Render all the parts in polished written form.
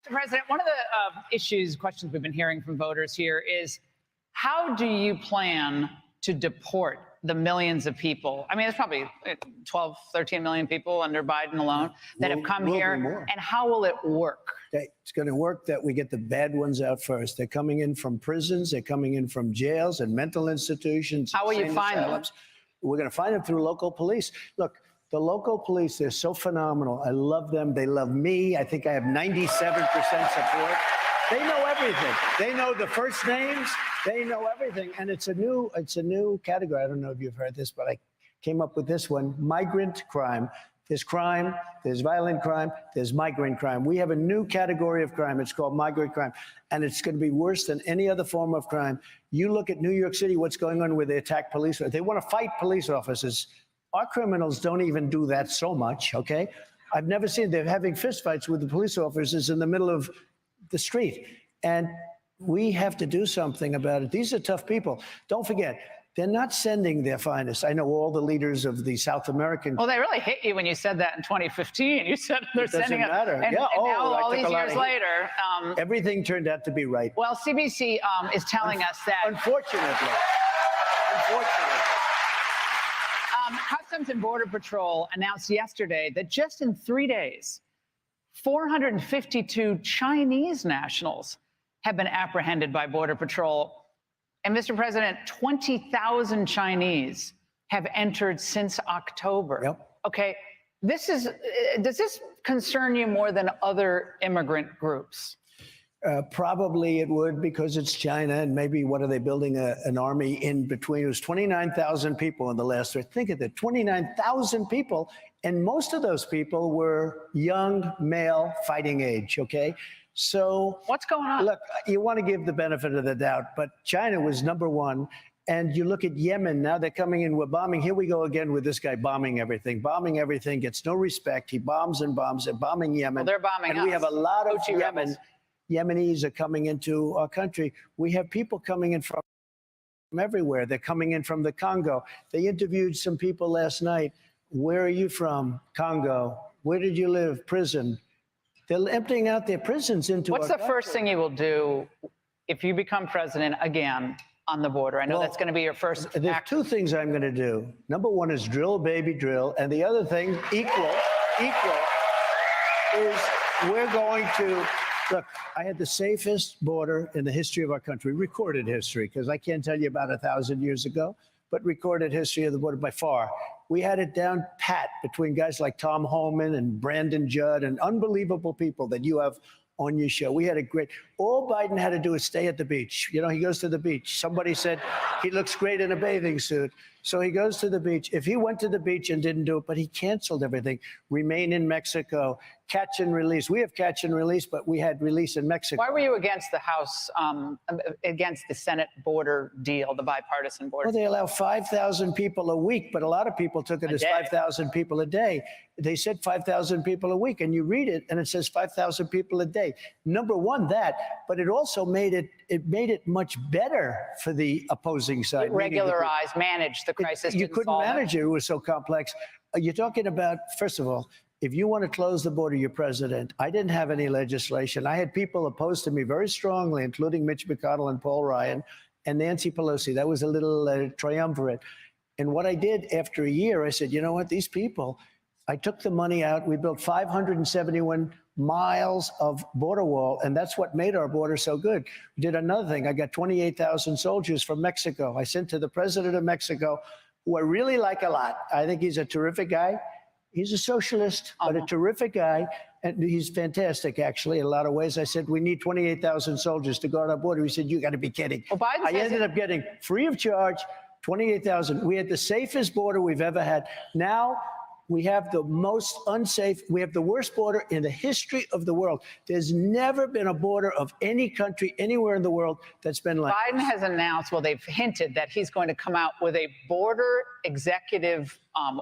Mr. President, one of the questions we've been hearing from voters here is, how do you plan to deport the millions of people? I mean, there's probably 12, 13 million people under Biden alone that have come here. And how will it work? It's going to work that we get the bad ones out first. They're coming in from prisons. They're coming in from jails and mental institutions. How will you find them? We're going to find them through local police. Look, the local police, they're so phenomenal. I love them. They love me. I think I have 97% support. They know everything. They know the first names. They know everything. And it's a new category. I don't know if you've heard this, but I came up with this one: migrant crime. There's violent crime, there's migrant crime. We have a new category of crime. It's called migrant crime. And it's going to be worse than any other form of crime. You look at New York City, what's going on where they attack police. They want to fight police officers. Our criminals don't even do that so much, okay? I've never seen they're having fistfights with the police officers in the middle of the street. And we have to do something about it. These are tough people. Don't forget, they're not sending their finest. I know all the leaders of the South American. Well, they really hit you when you said that in 2020. You said they're sending it. Doesn't matter. And now, all these years later. Everything turned out to be right. Well, CBC is telling us that. Unfortunately. Customs and Border Patrol announced yesterday that just in 3 days, 452 Chinese nationals have been apprehended by Border Patrol. And Mr. President, 20,000 Chinese have entered since October. Yep. Okay, does this concern you more than other immigrant groups? Probably it would, because it's China, and maybe what are they building an army in between? It was 29,000 people in the last year. Think of it, 29,000 people, and most of those people were young male fighting age, okay? So what's going on? Look, you want to give the benefit of the doubt, but China was number one. And you look at Yemen, now they're coming in with bombing. Here we go again with this guy bombing everything, gets no respect. He bombs and bombs and bombing Yemen. Well, they're bombing us. And we have a lot of Yemenis are coming into our country. We have people coming in from everywhere. They're coming in from the Congo. They interviewed some people last night. Where are you from? Congo. Where did you live? Prison. They're emptying out their prisons into What's the first thing you will do if you become president again on the border? I know that's going to be your first act. There's two things I'm going to do. Number one is drill, baby, drill. And the other thing, equal, is we're going to, look, I had the safest border in the history of our country, recorded history, because I can't tell you about 1,000 years ago, but recorded history of the border by far. We had it down pat between guys like Tom Homan and Brandon Judd and unbelievable people that you have on your show. We had a great, all Biden had to do is stay at the beach. You know, he goes to the beach. Somebody said he looks great in a bathing suit. So he goes to the beach. If he went to the beach and didn't do it, but he canceled everything, remain in Mexico, catch and release. We have catch and release, but we had release in Mexico. Why were you against the House, against the Senate border deal, the bipartisan border? Well, they allow 5,000 people a week, but a lot of people took it as 5,000 people a day. They said 5,000 people a week, and you read it, and it says 5,000 people a day. Number one, that, but it also made it much better for the opposing side. Regularize, manage the crisis. You couldn't manage it. It was so complex. You're talking about, first of all, if you want to close the border, you're president. I didn't have any legislation. I had people opposed to me very strongly, including Mitch McConnell and Paul Ryan and Nancy Pelosi. That was a little triumvirate. And what I did after a year, I said, you know what, these people, I took the money out. We built 571 miles of border wall, and that's what made our border so good. We did another thing. I got 28,000 soldiers from Mexico. I sent to the president of Mexico, who I really like a lot. I think he's a terrific guy. He's a socialist, but a terrific guy, and he's fantastic, actually, in a lot of ways. I said, we need 28,000 soldiers to guard our border. He said, you got to be kidding. Well, I ended up getting, free of charge, 28,000. We had the safest border we've ever had. Now, we have the most unsafe, we have the worst border in the history of the world. There's never been a border of any country anywhere in the world that's been like Biden has announced, well, they've hinted that he's going to come out with a border executive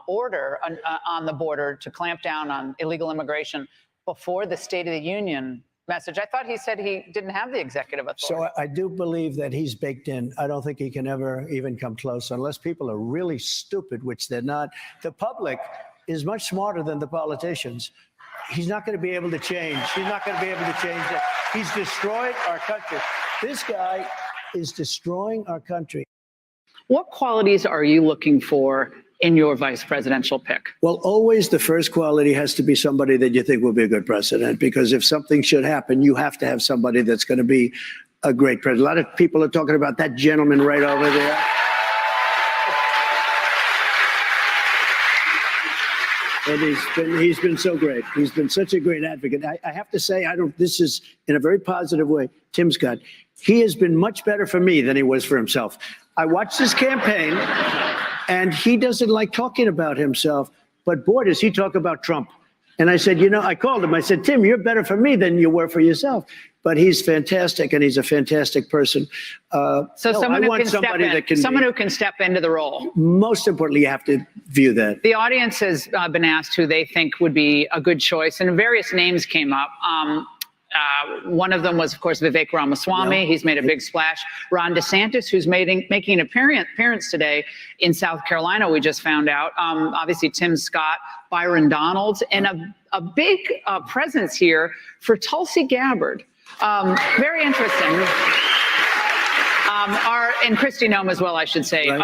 order on the border to clamp down on illegal immigration before the State of the Union message. I thought he said he didn't have the executive authority. So I do believe that he's baked in. I don't think he can ever even come close unless people are really stupid, which they're not. The public is much smarter than the politicians. He's not going to be able to change. He's not going to be able to change that. He's destroyed our country. This guy is destroying our country. What qualities are you looking for in your vice presidential pick? Well, always the first quality has to be somebody that you think will be a good president, because if something should happen, you have to have somebody that's going to be a great president. A lot of people are talking about that gentleman right over there. And he's been so great. He's been such a great advocate. I have to say, this is in a very positive way, Tim Scott. He has been much better for me than he was for himself. I watched his campaign, and he doesn't like talking about himself, but boy, does he talk about Trump. And I said, I called him. I said, Tim, you're better for me than you were for yourself. But he's fantastic, and he's a fantastic person. Someone who can step into the role. Most importantly, you have to view that. The audience has been asked who they think would be a good choice, and various names came up. One of them was, of course, Vivek Ramaswamy. He's made a big splash. Ron DeSantis, who's making an appearance today in South Carolina, we just found out. Obviously, Tim Scott, Byron Donalds, and a big presence here for Tulsi Gabbard. Very interesting. And Kristi Noem as well, I should say. Right.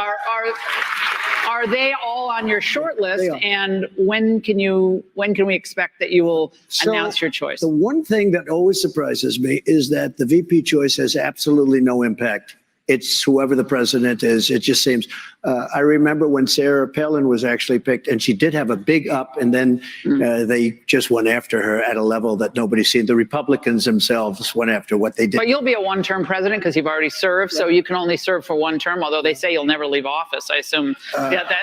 Are they all on your short list? And when can we expect that you will announce your choice? The one thing that always surprises me is that the VP choice has absolutely no impact. It's whoever the president is. It just seems. I remember when Sarah Palin was actually picked, and she did have a big up, and then they just went after her at a level that nobody's seen. The Republicans themselves went after what they did. But you'll be a one-term president because you've already served, so you can only serve for one term, although they say you'll never leave office. I assume that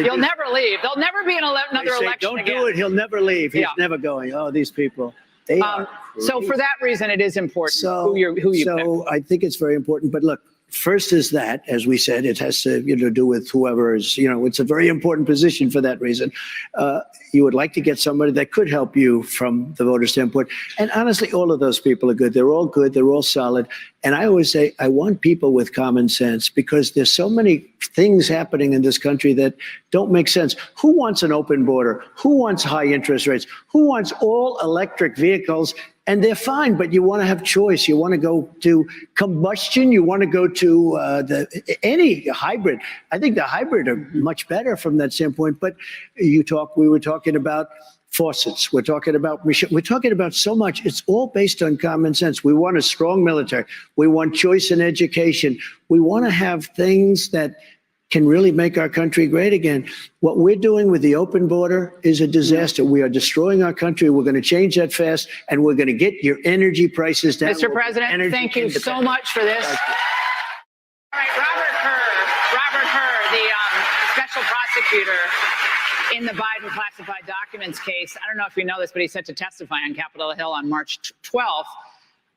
you'll never leave. There'll never be another election don't again. Do it. He'll never leave. He's never going. Oh, these people. They are so for that reason, it is important who you pick. I think it's very important. But look, first is that, as we said, it has to do with whoever is, it's a very important position for that reason. You would like to get somebody that could help you from the voter standpoint. And honestly, all of those people are good. They're all good. They're all solid. And I always say, I want people with common sense, because there's so many things happening in this country that don't make sense. Who wants an open border? Who wants high interest rates? Who wants all electric vehicles? And they're fine, but you want to have choice. You want to go to combustion. You want to go to any hybrid. I think the hybrid are much better from that standpoint. But we were talking about faucets. We're talking about we're talking about so much. It's all based on common sense. We want a strong military. We want choice in education. We want to have things that can really make our country great again. What we're doing with the open border is a disaster. We are destroying our country. We're going to change that fast, and we're going to get your energy prices down. Mr. President, thank you so much for this. All right, Robert Hur, the special prosecutor in the Biden classified documents case. I don't know if you know this, but he's set to testify on Capitol Hill on March 12th.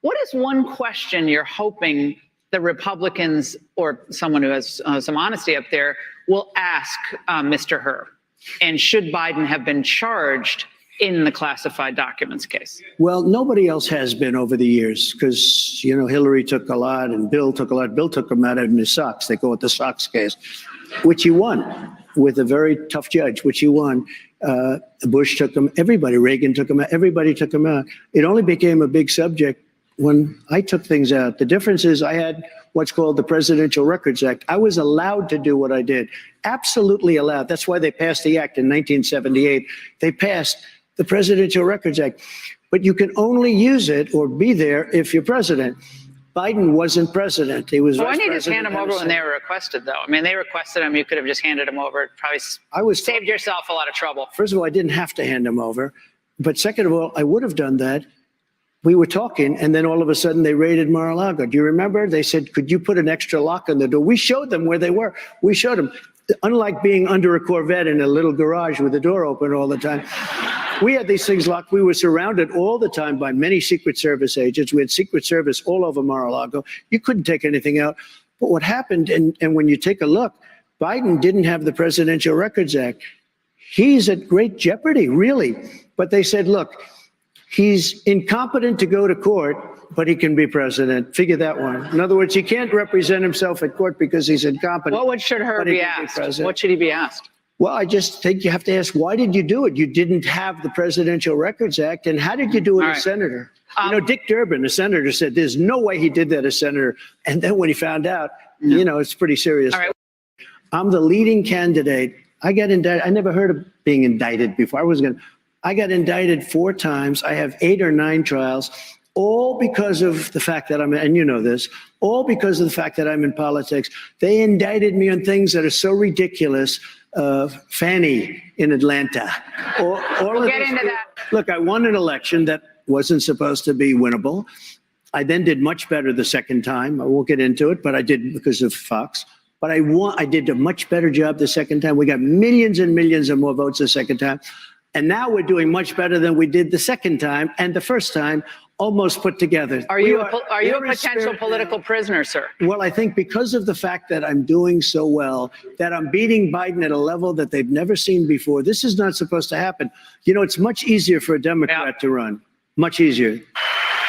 What is one question you're hoping the Republicans, or someone who has some honesty up there, will ask Mr. Hur? And should Biden have been charged in the classified documents case? Well, nobody else has been over the years, because, Hillary took a lot and Bill took a lot. Bill took them out in his socks. They call it the socks case, which he won with a very tough judge, which he won. Bush took them. Everybody, Reagan took them out. Everybody took them out. It only became a big subject when I took things out. The difference is I had what's called the Presidential Records Act. I was allowed to do what I did, absolutely allowed. That's why they passed the act in 1978. They passed the Presidential Records Act, but you can only use it or be there if you're president. Biden wasn't president. He was. Why didn't you just hand him over when they were requested, though? I mean, they requested him. You could have just handed him over. It probably saved yourself a lot of trouble. First of all, I didn't have to hand him over, but second of all, I would have done that. We were talking, and then all of a sudden they raided Mar-a-Lago. Do you remember? They said, could you put an extra lock on the door? We showed them where they were. We showed them. Unlike being under a Corvette in a little garage with the door open all the time, we had these things locked. We were surrounded all the time by many Secret Service agents. We had Secret Service all over Mar-a-Lago. You couldn't take anything out. But what happened, and when you take a look, Biden didn't have the Presidential Records Act. He's at great jeopardy, really. But they said, look, he's incompetent to go to court, but he can be president. Figure that one. In other words, he can't represent himself at court because he's incompetent. What should Hur be asked? What should he be asked? Well, I just think you have to ask, why did you do it? You didn't have the Presidential Records Act. And how did you do it All as right. senator? Dick Durbin, a senator, said there's no way he did that as senator. And then when he found out, it's pretty serious. All right. I'm the leading candidate. I got indicted. I never heard of being indicted before. I got indicted 4 times. I have 8 or 9 trials, all because of the fact that and you know this, all because of the fact that I'm in politics. They indicted me on things that are so ridiculous. Fannie in Atlanta. We'll get into that. Look, I won an election that wasn't supposed to be winnable. I then did much better the second time. I won't get into it, but I did because of Fox. But I did a much better job the second time. We got millions and millions of more votes the second time. And now we're doing much better than we did the second time and the first time, almost put together. Are you a potential political prisoner, sir? Well, I think because of the fact that I'm doing so well, that I'm beating Biden at a level that they've never seen before. This is not supposed to happen. It's much easier for a Democrat to run. Much easier.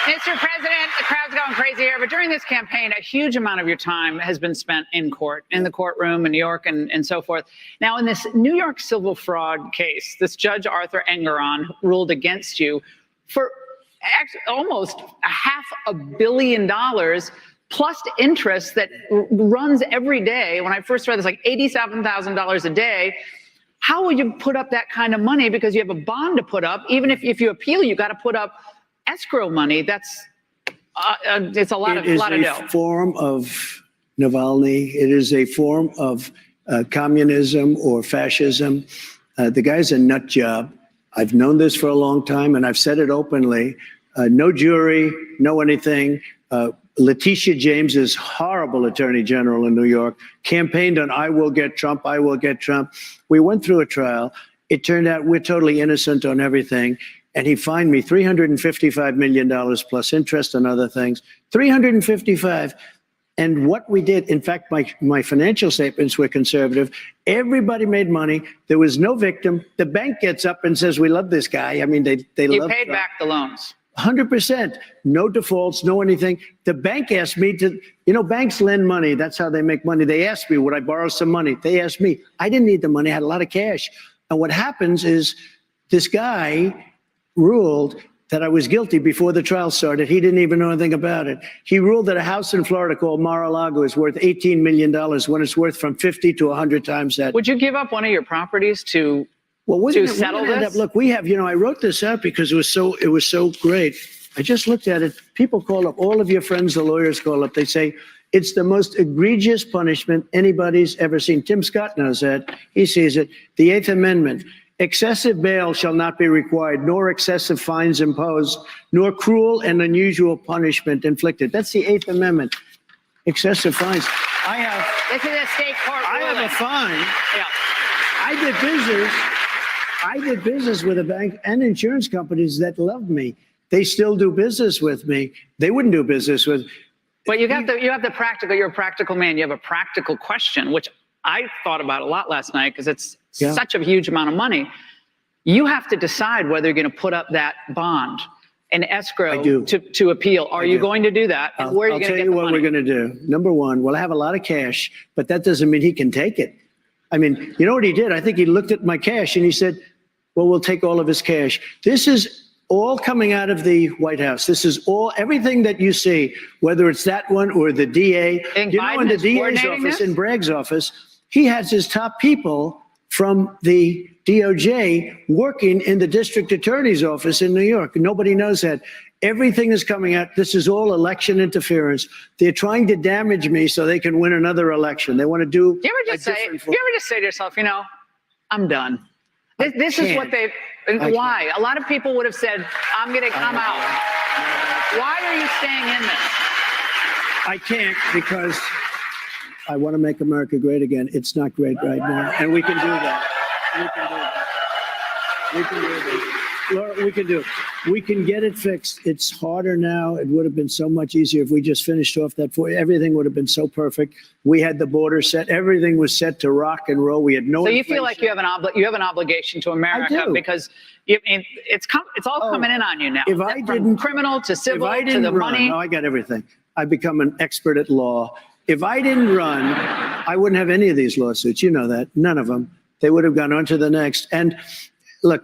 Mr. President, the crowd's going crazy here, but during this campaign, a huge amount of your time has been spent in court, in the courtroom in New York and so forth. Now, in this New York civil fraud case, this Judge Arthur Engoron ruled against you for almost $500 million plus interest that runs every day. When I first read this, like $87,000 a day. How will you put up that kind of money? Because you have a bond to put up. Even if you appeal, you got to put up escrow money. That's it's a lot of dough. It is a form of Navalny. It is a form of communism or fascism. The guy's a nut job. I've known this for a long time, and I've said it openly. No jury, no anything. Letitia James is horrible attorney general in New York, campaigned on I will get Trump, I will get Trump. We went through a trial. It turned out we're totally innocent on everything. And he fined me $355 million plus interest and other things. 355. And what we did, in fact, my financial statements were conservative. Everybody made money. There was no victim. The bank gets up and says, we love this guy. I mean, they You love paid Trump. back the loans. 100%. No defaults, no anything. The bank asked me to, banks lend money. That's how they make money. They asked me, would I borrow some money? They asked me. I didn't need the money. I had a lot of cash. And what happens is this guy ruled that I was guilty before the trial started. He didn't even know anything about it. He ruled that a house in Florida called Mar-a-Lago is worth $18 million when it's worth from 50 to 100 times that. Would you give up one of your properties to settle this? Look, we have, I wrote this out because it was so great. I just looked at it. People call up, all of your friends, the lawyers call up. They say, it's the most egregious punishment anybody's ever seen. Tim Scott knows that. He sees it. The 8th Amendment. Excessive bail shall not be required, nor excessive fines imposed, nor cruel and unusual punishment inflicted. That's the 8th Amendment. Excessive fines. This is a state court I ruling. have a fine. Yeah. I did business with a bank and insurance companies that loved me. They still do business with me. They wouldn't do business with. But you have the practical. You're a practical man. You have a practical question, which I thought about a lot last night because it's such a huge amount of money. You have to decide whether you're going to put up that bond and escrow to appeal. Are you going to do that? And where are you going to get the money? I'll tell you what we're going to do. Number one, we'll have a lot of cash, but that doesn't mean he can take it. I mean, you know what he did? I think he looked at my cash and he said, well, we'll take all of his cash. This is all coming out of the White House. This is everything that you see, whether it's that one or the DA. In the DA's office, in Bragg's office, he has his top people from the DOJ working in the district attorney's office in New York. Nobody knows that. Everything is coming out. This is all election interference. They're trying to damage me so they can win another election. They want to do. You ever just say to yourself, I'm done. This is what they. Why? A lot of people would have said, I'm going to come out. Why are you staying in this? I can't because I want to make America great again. It's not great right now, and we can do that. We can do that. Laura, we can do it. We can get it fixed. It's harder now. It would have been so much easier if we just finished off that. Everything would have been so perfect. We had the border set. Everything was set to rock and roll. We had no. So you feel like you have an obligation to America because it's all coming in on you now. If I From didn't criminal to civil if I to didn't the run, money. I got everything. I've become an expert at law. If I didn't run, I wouldn't have any of these lawsuits. You know that. None of them. they would have gone on to the next. And look,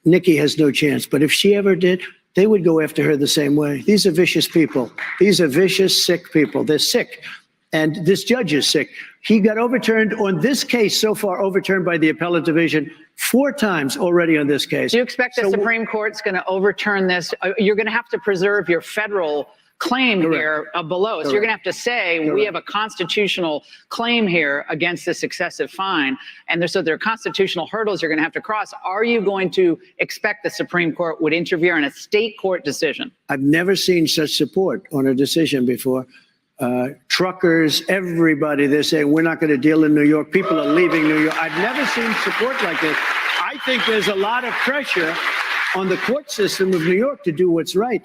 Nikki has no chance, but if she ever did, they would go after her the same way. These are vicious people. These are vicious, sick people. They're sick. And this judge is sick. He got overturned on this case so far, overturned by the appellate division 4 times already on this case. Do you expect the Supreme Court's going to overturn this? You're going to have to preserve your federal claim here below. So you're going to have to say we have a constitutional claim here against this excessive fine. And there are constitutional hurdles you're going to have to cross. Are you going to expect the Supreme Court would interfere in a state court decision? I've never seen such support on a decision before. Truckers, everybody, they're saying we're not going to deal in New York. People are leaving New York. I've never seen support like this. I think there's a lot of pressure on the court system of New York to do what's right.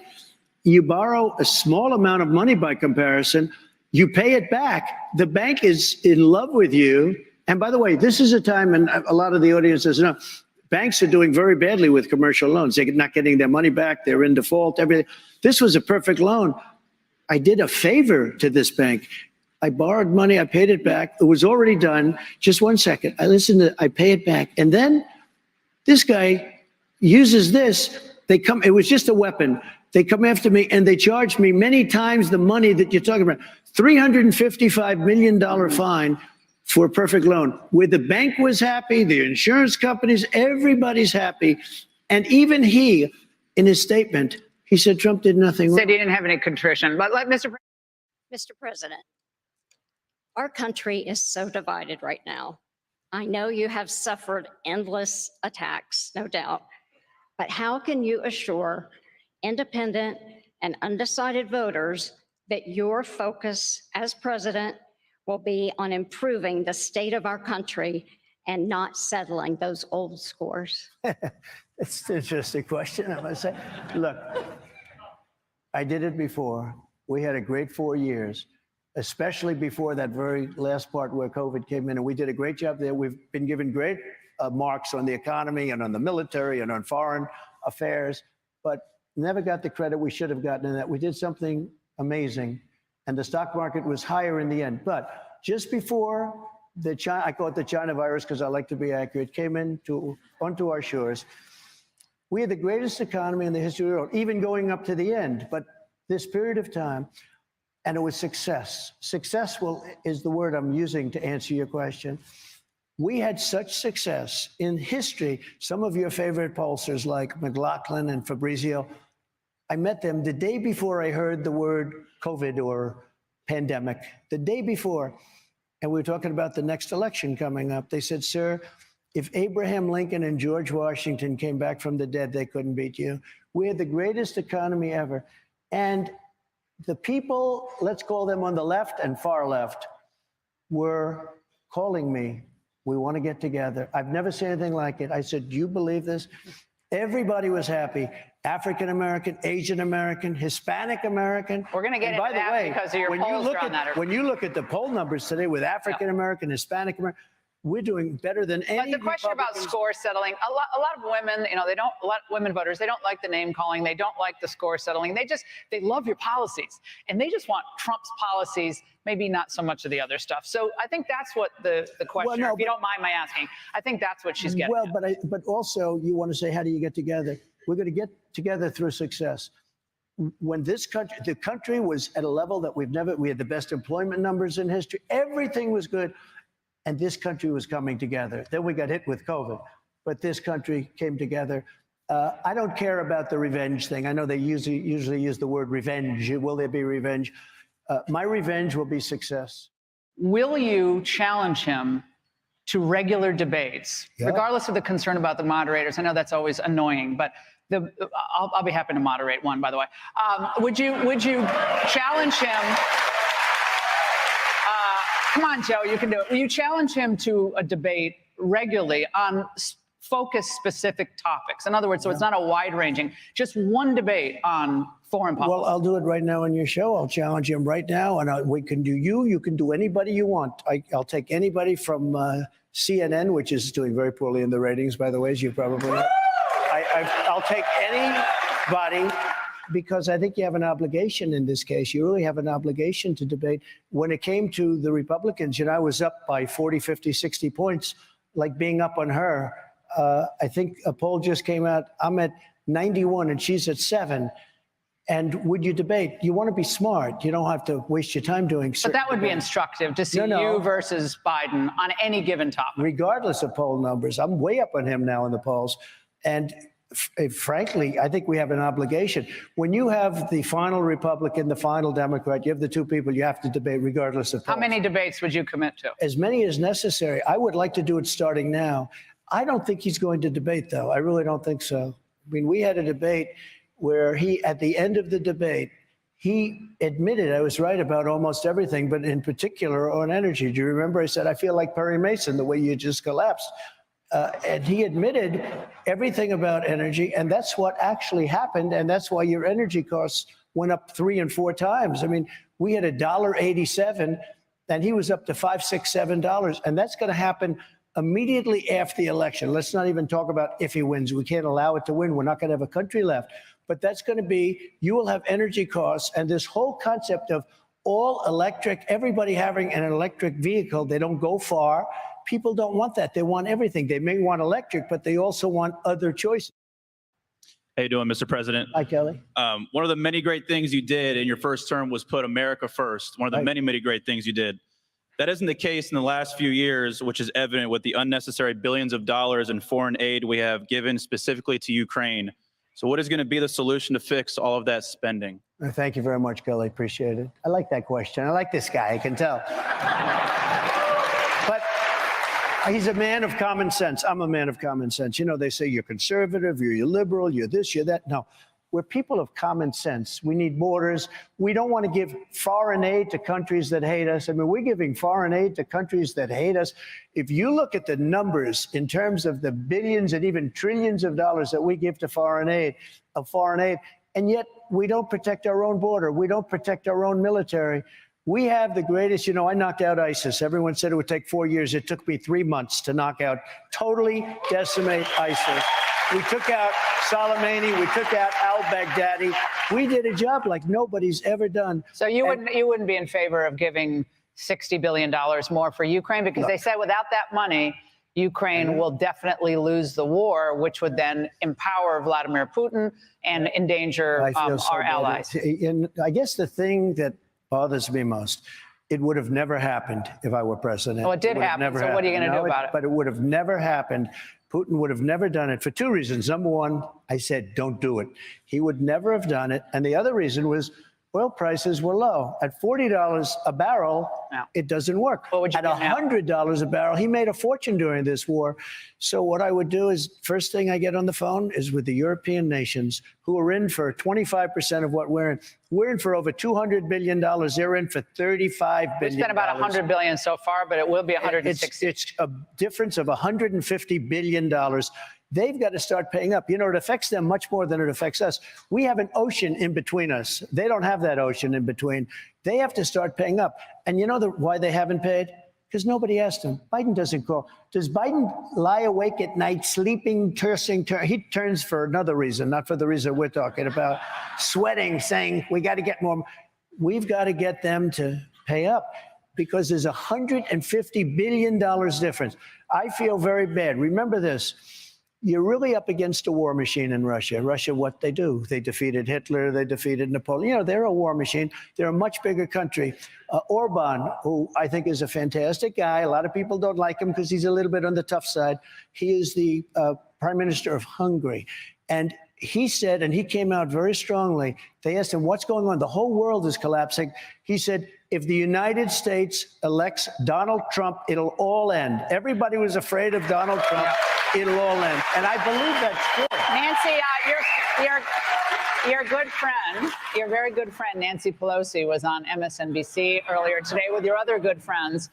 You borrow a small amount of money by comparison, you pay it back. The bank is in love with you. And by the way, this is a time, and a lot of the audience doesn't know, banks are doing very badly with commercial loans. They're not getting their money back. They're in default, everything. This was a perfect loan. I did a favor to this bank. I borrowed money. I paid it back. It was already done. Just one second. I pay it back. And then this guy uses this. It was just a weapon. They come after me and they charge me many times the money that you're talking about. $355 million fine for a perfect loan. Where the bank was happy, the insurance companies, everybody's happy. And even he, in his statement, he said Trump did nothing wrong. Said he didn't have any contrition. But let Mr. President, our country is so divided right now. I know you have suffered endless attacks, no doubt. But how can you assure independent and undecided voters that your focus as president will be on improving the state of our country and not settling those old scores? It's an interesting question, I must say. Look, I did it before. We had a great 4 years, especially before that very last part where COVID came in, and we did a great job there. We've been given great marks on the economy and on the military and on foreign affairs, but never got the credit we should have gotten in that. We did something amazing, and the stock market was higher in the end. But just before I call it the China virus because I like to be accurate, came onto our shores, we had the greatest economy in the history of the world, even going up to the end. But this period of time, and it was success. Successful is the word I'm using to answer your question. We had such success in history. Some of your favorite pollsters like McLaughlin and Fabrizio, I met them the day before I heard the word COVID or pandemic, the day before. And we were talking about the next election coming up. They said, sir, if Abraham Lincoln and George Washington came back from the dead, they couldn't beat you. We had the greatest economy ever. And the people, let's call them on the left and far left, were calling me. We want to get together. I've never seen anything like it. I said, do you believe this? Everybody was happy. African-American, Asian-American, Hispanic-American. We're going to get into that because of your polls on that. When you look at the poll numbers today with African-American, Hispanic-American, we're doing better than any. But the question about score settling, a lot of women, a lot of women voters, they don't like the name calling. They don't like the score settling. They love your policies, and they just want Trump's policies, maybe not so much of the other stuff. So I think that's what the question, if you don't mind my asking, I think that's what she's getting at. But also you want to say, how do you get together? We're going to get together through success. When the country was at a level that we had the best employment numbers in history. Everything was good. And this country was coming together. Then we got hit with COVID, but this country came together. I don't care about the revenge thing. I know they usually use the word revenge. Will there be revenge? My revenge will be success. Will you challenge him to regular debates, regardless of the concern about the moderators? I know that's always annoying, but I'll be happy to moderate one, by the way. Would you challenge him? Come on, Joe, you can do it. Will you challenge him to a debate regularly on focused specific topics? In other words, so it's not a wide-ranging, just one debate on foreign policy. Well, I'll do it right now on your show. I'll challenge him right now, and we can do you can do anybody you want. I'll take anybody from CNN, which is doing very poorly in the ratings, by the way, as you probably know. I'll take anybody, because I think you have an obligation in this case. You really have an obligation to debate. When it came to the Republicans, I was up by 40, 50, 60 points like being up on her. I think a poll just came out. I'm at 91 and she's at 7. And would you debate? You want to be smart. You don't have to waste your time doing. But that would be instructive to see No. you versus Biden on any given topic. Regardless of poll numbers, I'm way up on him now in the polls. And frankly, I think we have an obligation. When you have the final Republican, the final Democrat, you have the two people you have to debate regardless of polls. How many debates would you commit to? As many as necessary. I would like to do it starting now. I don't think he's going to debate, though. I really don't think so. I mean, we had a debate where he, at the end of the debate, he admitted I was right about almost everything, but in particular on energy. Do you remember I said, I feel like Perry Mason, the way you just collapsed? And he admitted everything about energy, and that's what actually happened, and that's why your energy costs went up 3 and 4 times. I mean, we had $1.87, and he was up to $5, $6, $7, and that's going to happen immediately after the election. Let's not even talk about if he wins. We can't allow it to win. We're not going to have a country left. But that's going to be, you will have energy costs, and this whole concept of all electric, everybody having an electric vehicle, they don't go far. People don't want that. They want everything. They may want electric, but they also want other choices. How you doing, Mr. President? Hi, Kelly. One of the many great things you did in your first term was put America first. One of the Right. many, many great things you did. That isn't the case in the last few years, which is evident with the unnecessary billions of dollars in foreign aid we have given specifically to Ukraine. So what is going to be the solution to fix all of that spending? Thank you very much, Kelly. Appreciate it. I like that question. I like this guy. I can tell. But he's a man of common sense. I'm a man of common sense. You know, they say you're conservative, you're liberal, you're this, you're that. No, we're people of common sense. We need borders. We don't want to give foreign aid to countries that hate us. I mean, we're giving foreign aid to countries that hate us. If you look at the numbers in terms of the billions and even trillions of dollars that we give to foreign aid, and yet we don't protect our own border. We don't protect our own military. We have the greatest, you know, I knocked out ISIS. Everyone said it would take 4 years. It took me 3 months to knock out, totally decimate ISIS. We took out Soleimani. We took out al-Baghdadi. We did a job like nobody's ever done. So you wouldn't be in favor of giving $60 billion more for Ukraine? Because they said without that money, Ukraine will definitely lose the war, which would then empower Vladimir Putin and endanger I feel so our bad. allies. And I guess the thing that bothers me most, it would have never happened if I were president. Well, it did would have happen, never so what are you happened. gonna do about it? But it would have never happened. Putin would have never done it for 2 reasons. Number one, I said, don't do it. He would never have done it. And the other reason was oil prices were low. At $40 a barrel, Yeah. it doesn't work. What would you At do now? $100 a barrel, he made a fortune during this war. So what I would do is, first thing I get on the phone is with the European nations who are in for 25% of what we're in. We're in for over $200 billion. They're in for $35 We billion. spent about $100 billion so far, but it will be 160. It's a difference of $150 billion. They've got to start paying up. You know, it affects them much more than it affects us. We have an ocean in between us. They don't have that ocean in between. They have to start paying up. And you know why they haven't paid? Because nobody asked them. Biden doesn't call. Does Biden lie awake at night, sleeping, cursing? He turns for another reason, not for the reason we're talking about, sweating, saying, we got to get more. We've got to get them to pay up because there's $150 billion difference. I feel very bad. Remember this. You're really up against a war machine in Russia. Russia, what they do? They defeated Hitler. They defeated Napoleon. You know, they're a war machine. They're a much bigger country. Orban, who I think is a fantastic guy. A lot of people don't like him because he's a little bit on the tough side. He is the prime minister of Hungary. And he said, and he came out very strongly, they asked him, what's going on? The whole world is collapsing. He said, if the United States elects Donald Trump, it'll all end. Everybody was afraid of Donald Trump. It'll all end. And I believe that's true. Nancy, your good friend, your very good friend, Nancy Pelosi, was on MSNBC earlier today with your other good friends,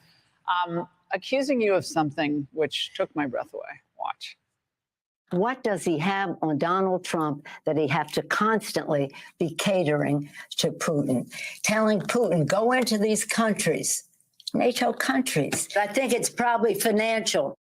accusing you of something which took my breath away. Watch. What does he have on Donald Trump that he have to constantly be catering to Putin, telling Putin, go into these countries, NATO countries? I think it's probably financial.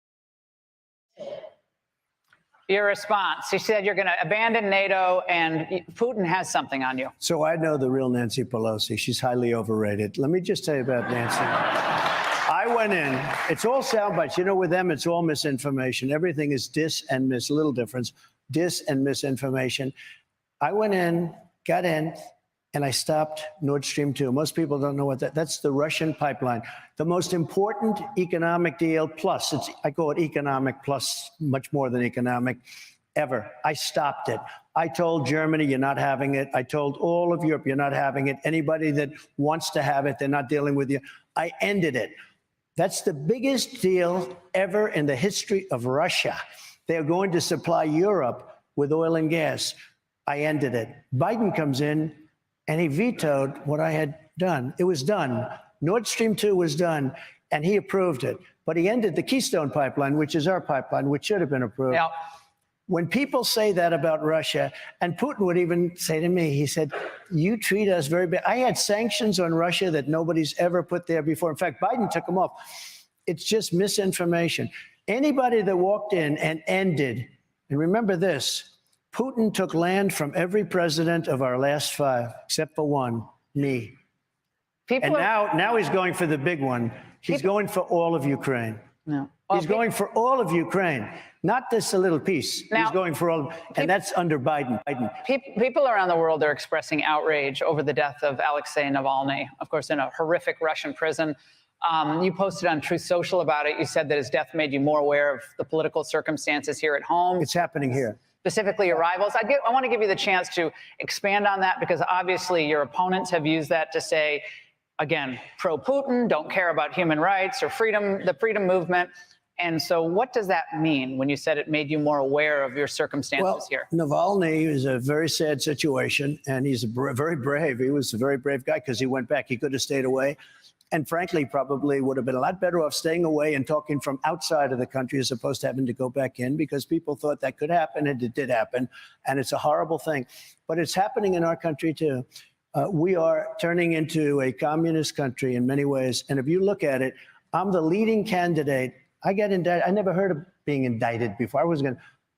Your response. She said you're going to abandon NATO and Putin has something on you. So I know the real Nancy Pelosi. She's highly overrated. Let me just tell you about Nancy. I I went in. It's all sound bites. You know, with them, it's all misinformation. Everything is dis and mis. Little difference. Dis and misinformation. I went in, got in, and I stopped Nord Stream 2. Most people don't know what that's the Russian pipeline. The most important economic deal, plus, I call it economic plus, much more than economic, ever. I stopped it. I told Germany, you're not having it. I told all of Europe, you're not having it. Anybody that wants to have it, they're not dealing with you. I ended it. That's the biggest deal ever in the history of Russia. They're going to supply Europe with oil and gas. I ended it. Biden comes in and he vetoed what I had done. It was done. Nord Stream 2 was done, and he approved it. But he ended the Keystone pipeline, which is our pipeline, which should have been approved. Yeah. When people say that about Russia, and Putin would even say to me, he said, you treat us very bad. I had sanctions on Russia that nobody's ever put there before. In fact, Biden took them off. It's just misinformation. Anybody that walked in and ended, and remember this, Putin took land from every president of our last 5, except for one, me. And now he's going for the big one. He's going for all of Ukraine. No. He's going for all of Ukraine, not this a little piece. He's going for all, and that's under Biden. People around the world are expressing outrage over the death of Alexei Navalny, of course, in a horrific Russian prison. You posted on Truth Social about it. You said that his death made you more aware of the political circumstances here at home. It's happening here. Specifically your rivals. I want to give you the chance to expand on that, because obviously your opponents have used that to say, again, pro-Putin, don't care about human rights or freedom, the freedom movement. And so what does that mean when you said it made you more aware of your circumstances here? Navalny is a very sad situation, and he's very brave. He was a very brave guy because he went back. He could have stayed away. And frankly, probably would have been a lot better off staying away and talking from outside of the country as opposed to having to go back in, because people thought that could happen, and it did happen. And it's a horrible thing. But it's happening in our country, too. We are turning into a communist country in many ways. And if you look at it, I'm the leading candidate. I got indicted. I never heard of being indicted before.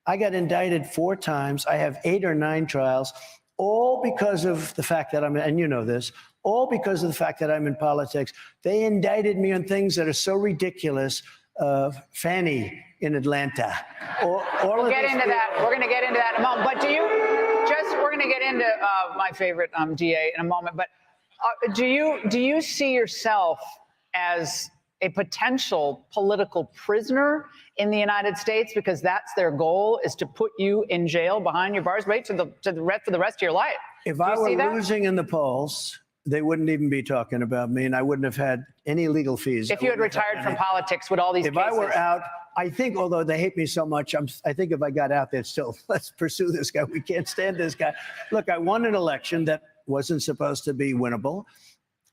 I got indicted 4 times. I have 8 or 9 trials, all because of the fact that and you know this, all because of the fact that I'm in politics. They indicted me on things that are so ridiculous. Fanny in Atlanta. We'll get into that. We're going to get into that in a moment. But we're going to get into my favorite DA in a moment. But do you see yourself as a potential political prisoner in the United States, because that's their goal, is to put you in jail behind your bars, right, for the rest of your life? If I were losing in the polls, they wouldn't even be talking about me, and I wouldn't have had any legal fees. If you had retired from politics, would all these cases? If I were out, I think, although they hate me so much, I think if I got out there still, let's pursue this guy. We can't stand this guy. Look, I won an election that wasn't supposed to be winnable.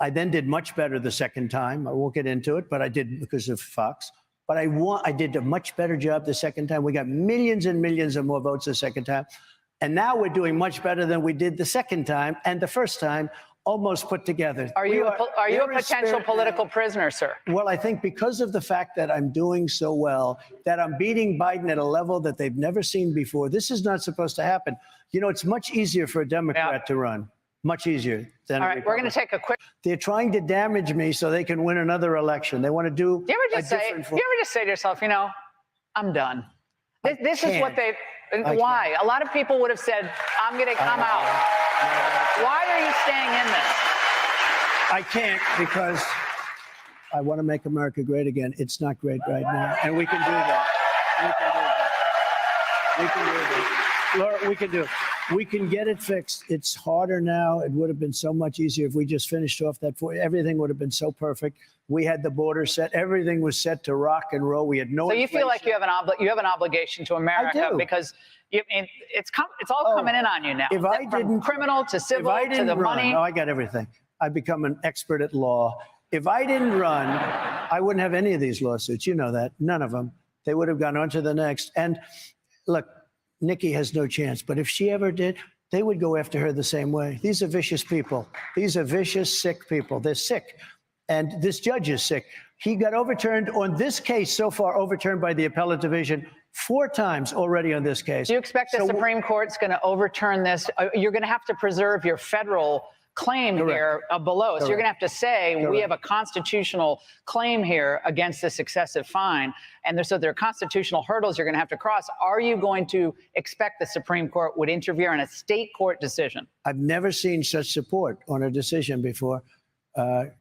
I then did much better the second time. I won't get into it, but I did because of Fox. But I did a much better job the second time. We got millions and millions of more votes the second time. And now we're doing much better than we did the second time and the first time, almost put together. Are you a potential political prisoner, sir? Well, I think because of the fact that I'm doing so well, that I'm beating Biden at a level that they've never seen before. This is not supposed to happen. You know, it's much easier for a Democrat to run. Much easier than all right, we're going to take a quick. They're trying to damage me so they can win another election. They want to do. You ever just say to yourself, you know, I'm done. This is what they. Why? A lot of people would have said, I'm out. Why are you staying in this? I can't, because I want to make America great again. It's not great right now, and we can do that. We can do that. Laura, we can do it. We can get it fixed. It's harder now. It would have been so much easier if we just finished off that. Everything would have been so perfect. We had the border set. Everything was set to rock and roll. We had no. So you feel like you have an obligation to America, because it's all coming in on you now. If I didn't, criminal to civil to the money. No, I got everything. I've become an expert at law. If I didn't run, I wouldn't have any of these lawsuits. You know that. None of them. They would have gone on to the next. And look, Nikki has no chance. But if she ever did, they would go after her the same way. These are vicious people. These are vicious, sick people. They're sick. And this judge is sick. He got overturned on this case so far, overturned by the appellate division 4 times already on this case. Do you expect the Supreme Court's going to overturn this? You're going to have to preserve your federal claim Correct. here below. So you're going to have to say, we Correct. have a constitutional claim here against this excessive fine. And so there are constitutional hurdles you're going to have to cross. Are you going to expect the Supreme Court would interfere in a state court decision? I've never seen such support on a decision before.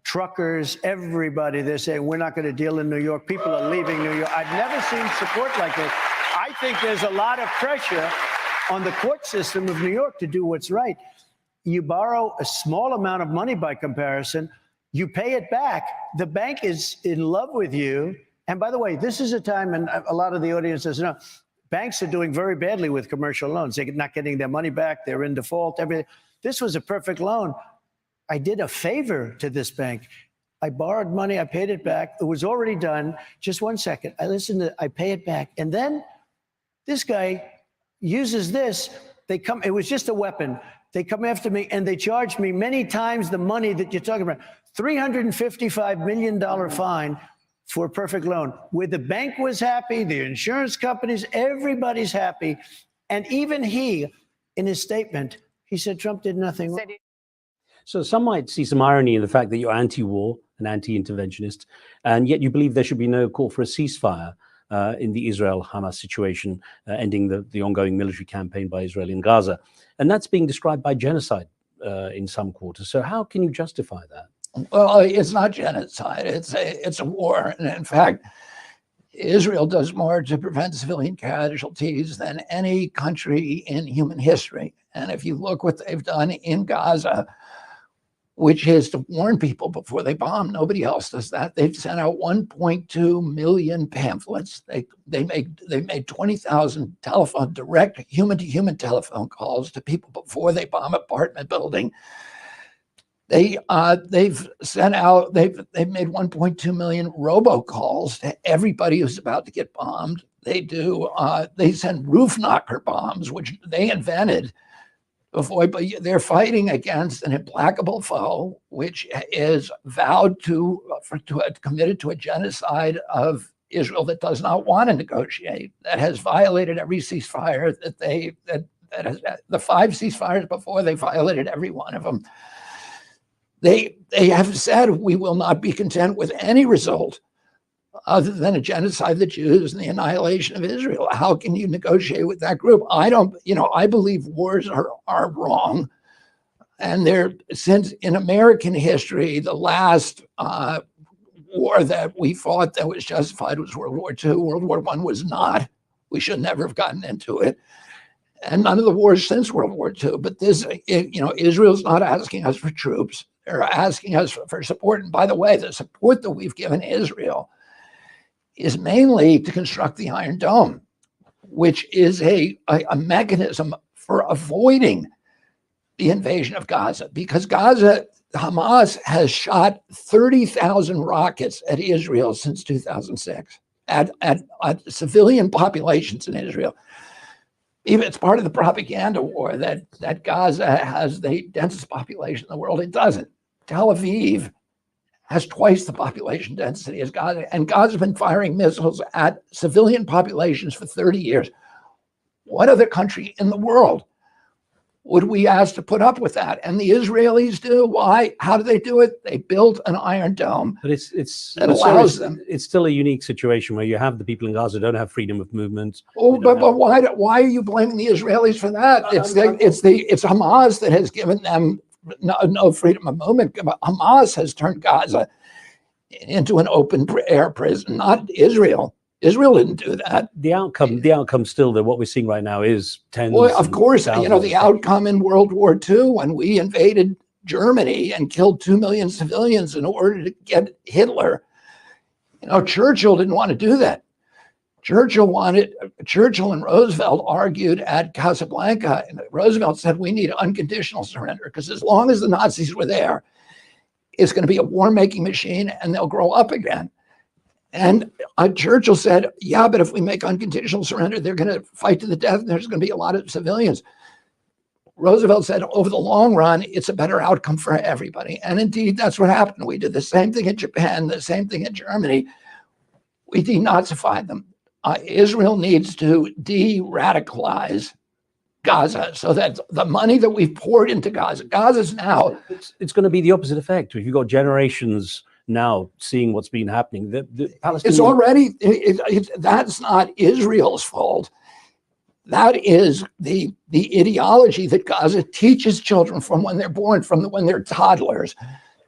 Truckers, everybody, they're saying, we're not going to deal in New York. People are leaving New York. I've never seen support like this. I think there's a lot of pressure on the court system of New York to do what's right. You borrow a small amount of money by comparison, you pay it back. The bank is in love with you. And by the way, this is a time, and a lot of the audience doesn't know, banks are doing very badly with commercial loans. They're not getting their money back. They're in default, everything. This was a perfect loan. I did a favor to this bank. I borrowed money. I paid it back. It was already done. Just 1 second. I pay it back. And then this guy uses this. It was just a weapon. They come after me and they charge me many times the money that you're talking about. $355 million fine for a perfect loan. Where the bank was happy, the insurance companies, everybody's happy. And even he, in his statement, he said Trump did nothing wrong. So some might see some irony in the fact that you're anti-war and anti-interventionist, and yet you believe there should be no call for a ceasefire in the Israel-Hamas situation, ending the ongoing military campaign by Israel in Gaza. And that's being described by genocide in some quarters. So how can you justify that? Well, it's not genocide. It's a war. And in fact, Israel does more to prevent civilian casualties than any country in human history. And if you look what they've done in Gaza, which is to warn people before they bomb. Nobody else does that. They've sent out 1.2 million pamphlets. They made 20,000 direct human-to-human telephone calls to people before they bomb apartment building. They've made 1.2 million robocalls to everybody who's about to get bombed. They send roof knocker bombs, which they invented. But they're fighting against an implacable foe, which is committed to a genocide of Israel that does not want to negotiate, that has violated every ceasefire the 5 ceasefires before, they violated every one of them. They have said we will not be content with any result other than a genocide of the Jews and the annihilation of Israel. How can you negotiate with that group? I believe wars are wrong. And since in American history, the last war that we fought that was justified was World War II. World War I was not. We should never have gotten into it. And none of the wars since World War II. But Israel's not asking us for troops. They're asking us for support. And by the way, the support that we've given Israel is mainly to construct the Iron Dome, which is a mechanism for avoiding the invasion of Gaza. Because Hamas has shot 30,000 rockets at Israel since 2006, at civilian populations in Israel. Even it's part of the propaganda war that Gaza has the densest population in the world. It doesn't. Tel Aviv has twice the population density as Gaza, and Gaza's been firing missiles at civilian populations for 30 years. What other country in the world would we ask to put up with that? And the Israelis do. Why? How do they do it? They built an Iron Dome. But that allows them. It's still a unique situation where you have the people in Gaza don't have freedom of movement. Oh, but why are you blaming the Israelis for that? It's Hamas that has given them no freedom of movement. Hamas has turned Gaza into an open air prison, not Israel. Israel didn't do that. The outcome still that what we're seeing right now is tens. Well, of course, thousands. the outcome in World War II when we invaded Germany and killed 2 million civilians in order to get Hitler. Churchill didn't want to do that. Churchill and Roosevelt argued at Casablanca. And Roosevelt said, we need unconditional surrender because as long as the Nazis were there, it's going to be a war-making machine and they'll grow up again. And Churchill said, yeah, but if we make unconditional surrender, they're going to fight to the death and there's going to be a lot of civilians. Roosevelt said, over the long run, it's a better outcome for everybody. And indeed, that's what happened. We did the same thing in Japan, the same thing in Germany. We denazified them. Israel needs to de-radicalize Gaza, so that the money that we've poured into Gaza's now, It's going to be the opposite effect. If you've got generations now seeing what's been happening, the Palestinians. it's already, that's not Israel's fault. That is the ideology that Gaza teaches children from when they're born, when they're toddlers.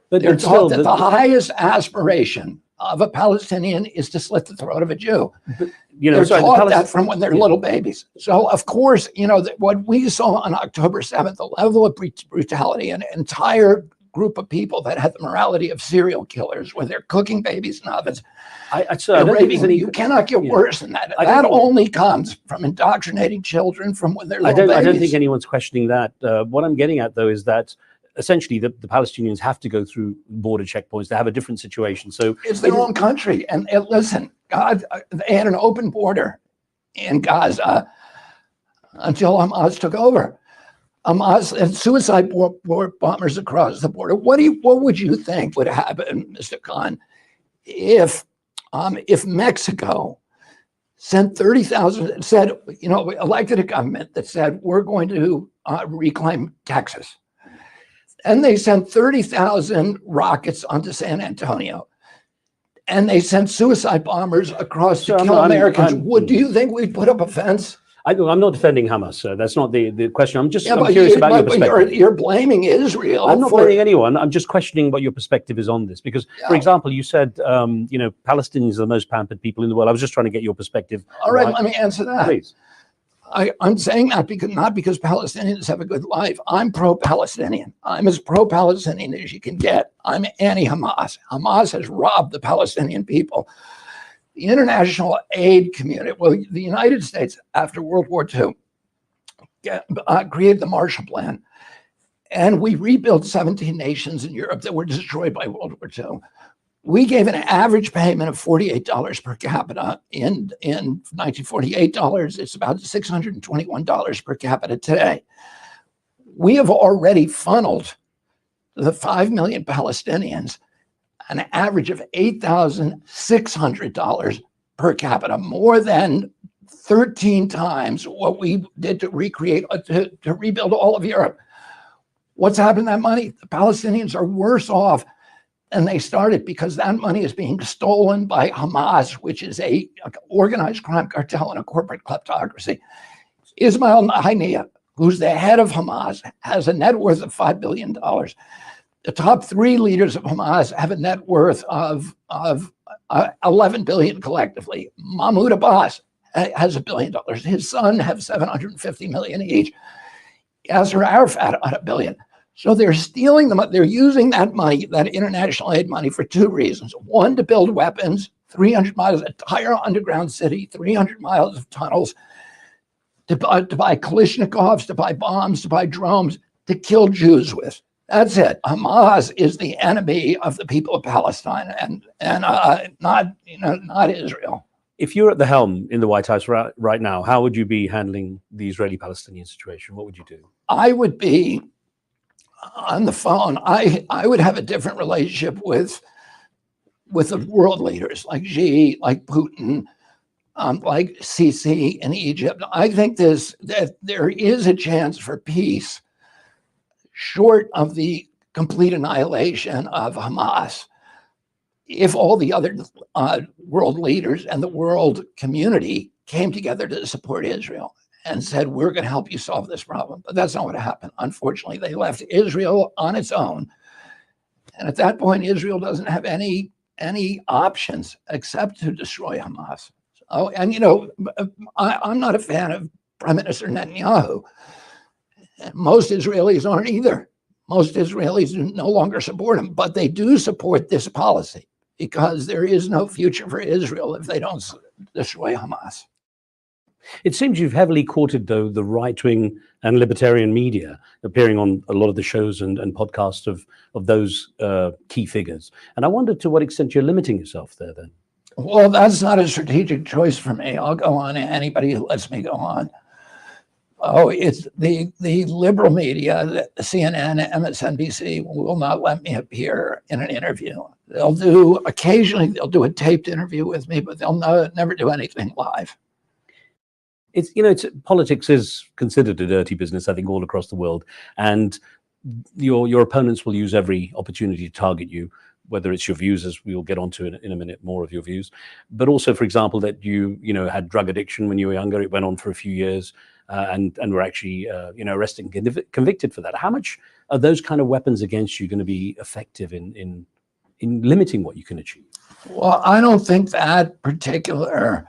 But They're it's still taught that the highest aspiration of a Palestinian is to slit the throat of a Jew. They're taught that from when they're little babies. So of course, what we saw on October 7th, the level of brutality, an entire group of people that had the morality of serial killers, where they're cooking babies in ovens. I don't think there's any. You cannot get worse than that. That only comes from indoctrinating children from when they're little babies. I don't think anyone's questioning that. What I'm getting at, though, is that essentially the Palestinians have to go through border checkpoints. They have a different situation. So it's their own country. And listen, God, they had an open border in Gaza until Hamas took over. Hamas and suicide bombers across the border. What would you think would happen, Mr. Khan, if Mexico sent 30,000, said, elected a government that said, we're going to reclaim Texas. And they sent 30,000 rockets onto San Antonio. And they sent suicide bombers across to kill Americans. Do you think we'd put up a fence? I'm not defending Hamas, sir. That's not the question. I'm curious about your perspective. You're blaming Israel. I'm not blaming anyone. I'm just questioning what your perspective is on this. Because, for example, you said, Palestinians are the most pampered people in the world. I was just trying to get your perspective. All right, let me answer that. Please. I'm saying that not because Palestinians have a good life. I'm pro-Palestinian. I'm as pro-Palestinian as you can get. I'm anti-Hamas. Hamas has robbed the Palestinian people. The international aid community, the United States after World War II created the Marshall Plan. And we rebuilt 17 nations in Europe that were destroyed by World War II. We gave an average payment of $48 per capita in 1948 dollars. It's about $621 per capita today. We have already funneled the 5 million Palestinians an average of $8,600 per capita, more than 13 times what we did to rebuild all of Europe. What's happened to that money? The Palestinians are worse off than they started because that money is being stolen by Hamas, which is a organized crime cartel and a corporate kleptocracy. Ismail Haniyeh, who's the head of Hamas, has a net worth of $5 billion. The top 3 leaders of Hamas have a net worth of 11 billion collectively. Mahmoud Abbas has $1 billion. His son have 750 million each. Yasser Arafat on $1 billion. So they're stealing them. They're using that money, that international aid money, for 2 reasons. One, to build weapons, 300 miles, entire underground city, 300 miles of tunnels, to buy Kalashnikovs, to buy bombs, to buy drones, to kill Jews with. That's it. Hamas is the enemy of the people of Palestine, and not Israel. If you're at the helm in the White House right now, how would you be handling the Israeli-Palestinian situation? What would you do? I would be on the phone. I would have a different relationship with the world leaders like Xi, like Putin, like Sisi in Egypt. I think that there is a chance for peace, short of the complete annihilation of Hamas, if all the other world leaders and the world community came together to support Israel and said, we're going to help you solve this problem. But that's not what happened. Unfortunately, they left Israel on its own. And at that point, Israel doesn't have any options except to destroy Hamas. So, and I'm not a fan of Prime Minister Netanyahu. Most Israelis aren't either. Most Israelis no longer support him, but they do support this policy because there is no future for Israel if they don't destroy Hamas. It seems you've heavily courted, though, the right-wing and libertarian media, appearing on a lot of the shows and podcasts of those key figures. And I wonder to what extent you're limiting yourself there, then. Well, that's not a strategic choice for me. I'll go on to anybody who lets me go on. Oh, it's the liberal media, the CNN, MSNBC will not let me appear in an interview. Occasionally they'll do a taped interview with me, but they'll never do anything live. it's politics is considered a dirty business, I think, all across the world, and your opponents will use every opportunity to target you, whether it's your views, as we'll get onto in a minute, more of your views, but also, for example, that you had drug addiction when you were younger. It went on for a few years, and were actually arrested and convicted for that. How much are those kind of weapons against you going to be effective in limiting what you can achieve? Well, I don't think that particular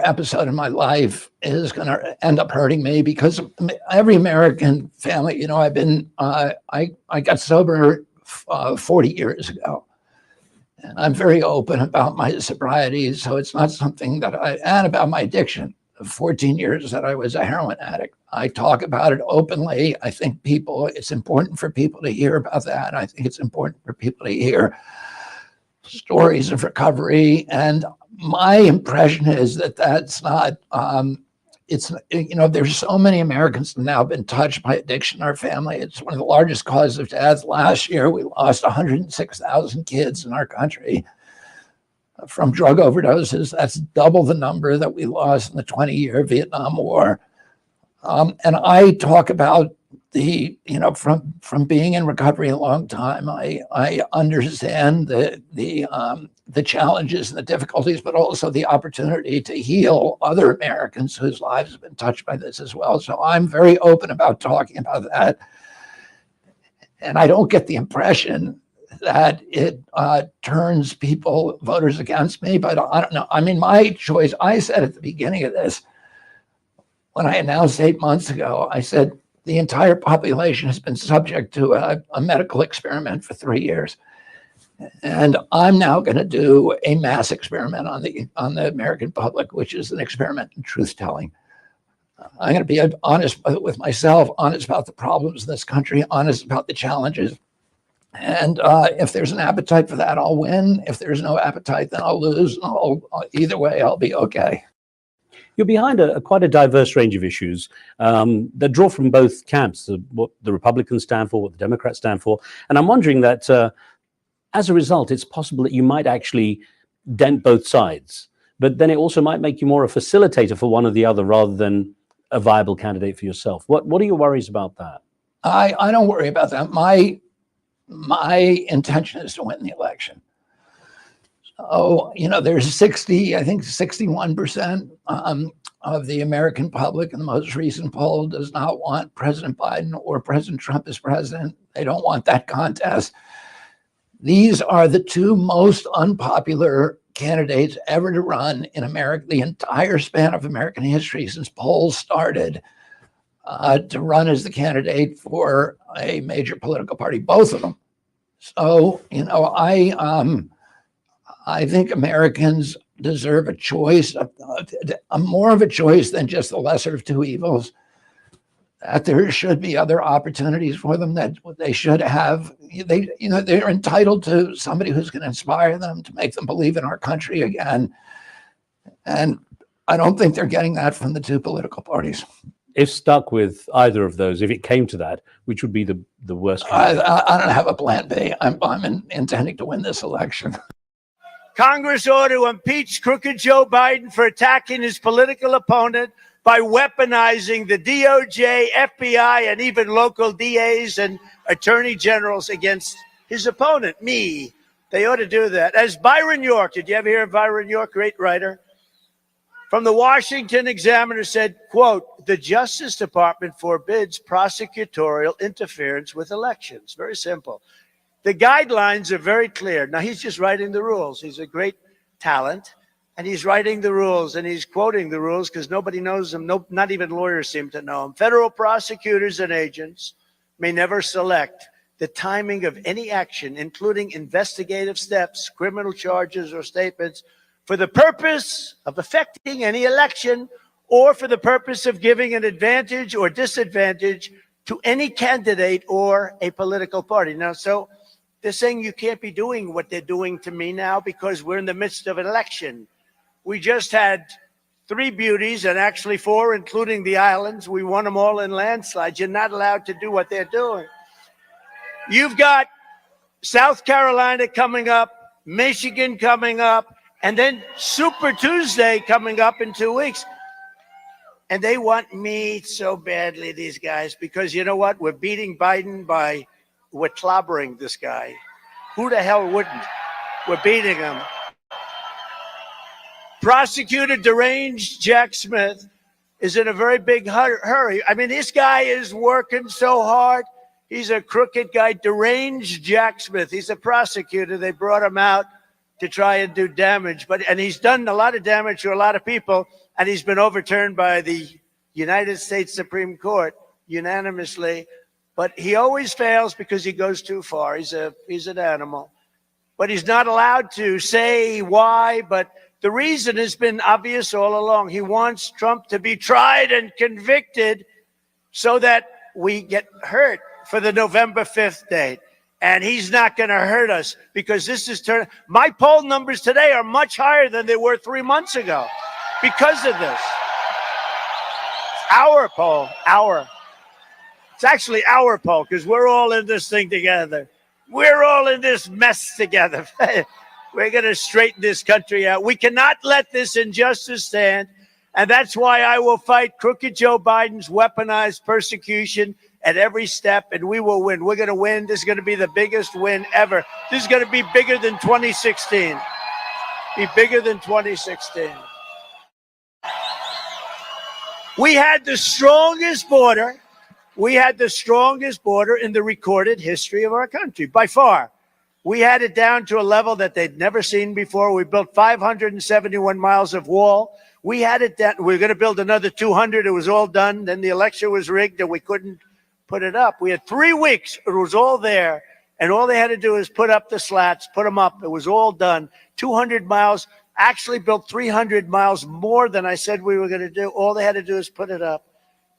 episode in my life is going to end up hurting me, because every American family, I got sober 40 years ago, and I'm very open about my sobriety. So it's not something and about my addiction of 14 years that I was a heroin addict. I talk about it openly. I think it's important for people to hear about that. I think it's important for people to hear stories of recovery. And my impression is that that's not, there's so many Americans have now been touched by addiction in our family. It's one of the largest causes of death. Last year, we lost 106,000 kids in our country from drug overdoses. That's double the number that we lost in the 20-year Vietnam War. And I talk about from being in recovery a long time, I understand the challenges and the difficulties, but also the opportunity to heal other Americans whose lives have been touched by this as well. So I'm very open about talking about that. And I don't get the impression that it turns voters against me, but I don't know. I mean, my choice, I said at the beginning of this, when I announced 8 months ago, I said, the entire population has been subject to a medical experiment for 3 years. And I'm now going to do a mass experiment on the American public, which is an experiment in truth-telling. I'm going to be honest with myself, honest about the problems in this country, honest about the challenges. And if there's an appetite for that, I'll win. If there's no appetite, then I'll lose. Either way, I'll be okay. You're behind quite a diverse range of issues that draw from both camps, what the Republicans stand for, what the Democrats stand for. And I'm wondering that as a result, it's possible that you might actually dent both sides, but then it also might make you more a facilitator for one or the other rather than a viable candidate for yourself. What are your worries about that? I don't worry about that. My intention is to win the election. So, there's 61% of the American public in the most recent poll does not want President Biden or President Trump as president. They don't want that contest. These are the two most unpopular candidates ever to run in America, the entire span of American history since polls started, to run as the candidate for a major political party, both of them. So, I think Americans deserve a choice, more of a choice than just the lesser of two evils. That there should be other opportunities for them, that they should have. They're entitled to somebody who's going to inspire them, to make them believe in our country again. And I don't think they're getting that from the two political parties. If stuck with either of those, if it came to that, which would be the worst? I don't have a plan B. I'm intending to win this election. Congress ought to impeach crooked Joe Biden for attacking his political opponent by weaponizing the DOJ, FBI, and even local DAs and attorney generals against his opponent, me. They ought to do that. As Byron York, did you ever hear of Byron York, great writer? From the Washington Examiner said, quote, the Justice Department forbids prosecutorial interference with elections. Very simple. The guidelines are very clear. Now, he's just writing the rules. He's a great talent, and he's writing the rules, and he's quoting the rules because nobody knows them. No, not even lawyers seem to know them. Federal prosecutors and agents may never select the timing of any action, including investigative steps, criminal charges, or statements, for the purpose of affecting any election or for the purpose of giving an advantage or disadvantage to any candidate or a political party. Now, so they're saying you can't be doing what they're doing to me now because we're in the midst of an election. We just had 3 beauties, and actually 4, including the islands. We won them all in landslides. You're not allowed to do what they're doing. You've got South Carolina coming up, Michigan coming up, And then Super Tuesday coming up in 2 weeks. And they want me so badly, these guys, because you know what? We're beating Biden we're clobbering this guy. Who the hell wouldn't? We're beating him. Prosecutor deranged Jack Smith is in a very big hurry. I mean, this guy is working so hard. He's a crooked guy, deranged Jack Smith. He's a prosecutor. They brought him out to try and do damage, and he's done a lot of damage to a lot of people, and he's been overturned by the United States Supreme Court unanimously. But he always fails because he goes too far. He's an animal. But he's not allowed to say why, but the reason has been obvious all along. He wants Trump to be tried and convicted so that we get hurt for the November 5th date. And he's not going to hurt us because this is my poll numbers today are much higher than they were 3 months ago because of this. Our poll, it's actually our poll because we're all in this thing together. We're all in this mess together. We're going to straighten this country out. We cannot let this injustice stand. And that's why I will fight crooked Joe Biden's weaponized persecution at every step, and we will win. We're going to win. This is going to be the biggest win ever. This is going to be bigger than 2016. Be bigger than 2016. We had the strongest border. We had the strongest border in the recorded history of our country, by far. We had it down to a level that they'd never seen before. We built 571 miles of wall. We had it down. We were going to build another 200. It was all done. Then the election was rigged and we couldn't put it up. We had 3 weeks. It was all there. And all they had to do is put up the slats, put them up. It was all done. 200 miles, actually built 300 miles more than I said we were going to do. All they had to do is put it up.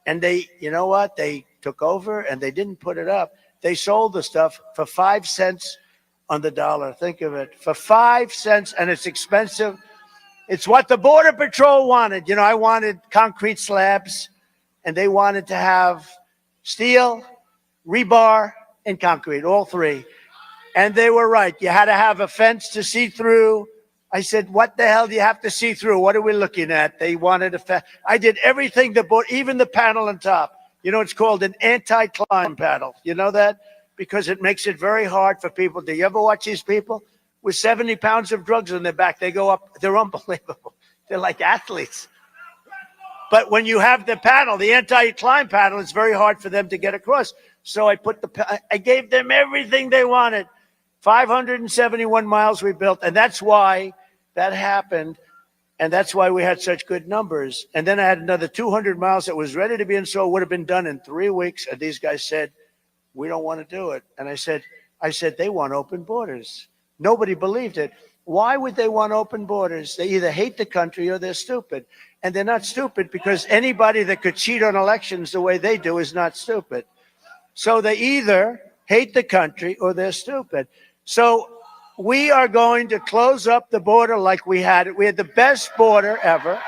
And they, you know what? They took over and they didn't put it up. They sold the stuff for 5 cents on the dollar. Think of it. For 5 cents, and it's expensive. It's what the Border Patrol wanted. You know, I wanted concrete slabs, and they wanted to have steel, rebar, and concrete, all three. And they were right. You had to have a fence to see through. I said, what the hell do you have to see through? What are we looking at? They wanted a fence. I did everything, even the panel on top. You know, it's called an anti-climb panel. You know that? Because it makes it very hard for people. Do you ever watch these people with 70 pounds of drugs on their back? They go up. They're unbelievable. They're like athletes. But when you have the panel, the anti-climb panel, it's very hard for them to get across. So I gave them everything they wanted. 571 miles we built. And that's why that happened. And that's why we had such good numbers. And then I had another 200 miles that was ready to be installed, would have been done in 3 weeks. And these guys said, we don't want to do it. And I said, they want open borders. Nobody believed it. Why would they want open borders? They either hate the country or they're stupid. And they're not stupid because anybody that could cheat on elections the way they do is not stupid. So they either hate the country or they're stupid. So we are going to close up the border like we had it. We had the best border ever.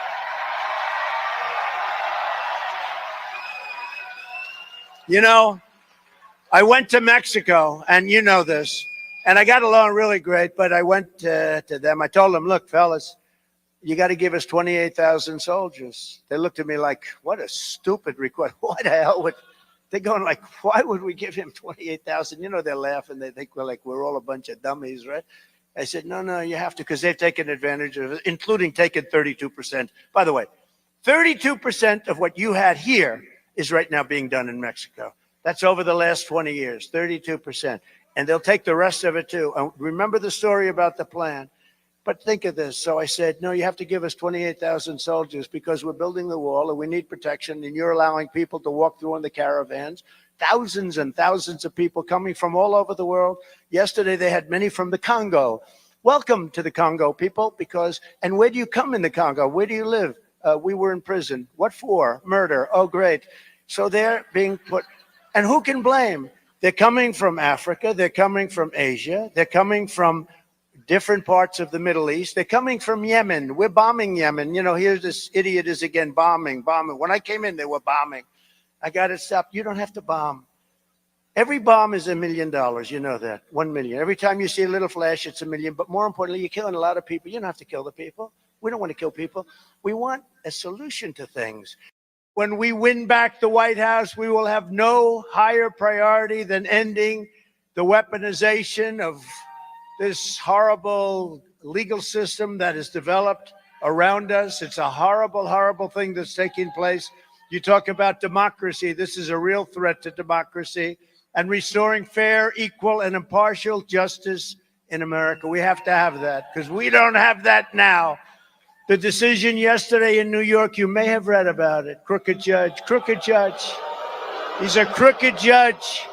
You know, I went to Mexico, and you know this, and I got along really great, but I went to them. I told them, look, fellas, you got to give us 28,000 soldiers. They looked at me like, what a stupid request. Why the hell would they going like, why would we give him 28,000? You know, they're laughing. They think we're all a bunch of dummies, right? I said, no, you have to, because they've taken advantage of it, including taking 32%. By the way, 32% of what you had here is right now being done in Mexico. That's over the last 20 years, 32%. And they'll take the rest of it too. And remember the story about the plan. But think of this. So I said, no, you have to give us 28,000 soldiers because we're building the wall and we need protection. And you're allowing people to walk through in the caravans. Thousands and thousands of people coming from all over the world. Yesterday, they had many from the Congo. Welcome to the Congo, people, and where do you come in the Congo? Where do you live? We were in prison. What for? Murder. Oh, great. So they're being put. And who can blame? They're coming from Africa. They're coming from Asia. They're coming from different parts of the Middle East. They're coming from Yemen. We're bombing Yemen. You know, here's this idiot is again bombing. When I came in, they were bombing. I got to stop. You don't have to bomb. Every bomb is $1 million. You know that. 1 million. Every time you see a little flash, it's $1 million. But more importantly, you're killing a lot of people. You don't have to kill the people. We don't want to kill people. We want a solution to things. When we win back the White House, we will have no higher priority than ending the weaponization of this horrible legal system that is developed around us. It's a horrible, horrible thing that's taking place. You talk about democracy. This is a real threat to democracy and restoring fair, equal, and impartial justice in America. We have to have that because we don't have that now. The decision yesterday in New York, you may have read about it. Crooked judge, crooked judge. He's a crooked judge.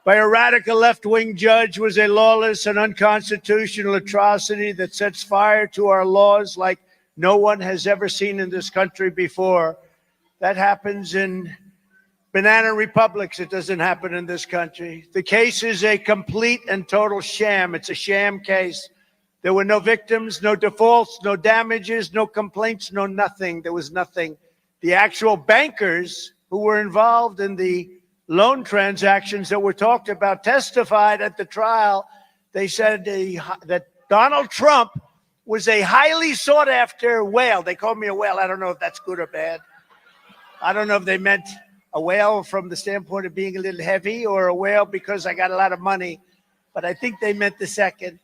By a radical left-wing judge was a lawless and unconstitutional atrocity that sets fire to our laws like no one has ever seen in this country before. That happens in banana republics. It doesn't happen in this country. The case is a complete and total sham. It's a sham case. There were no victims, no defaults, no damages, no complaints, no nothing. There was nothing. The actual bankers who were involved in the loan transactions that were talked about testified at the trial. They said that Donald Trump was a highly sought after whale. They called me a whale. I don't know if that's good or bad. I don't know if they meant a whale from the standpoint of being a little heavy or a whale because I got a lot of money. But I think they meant the second.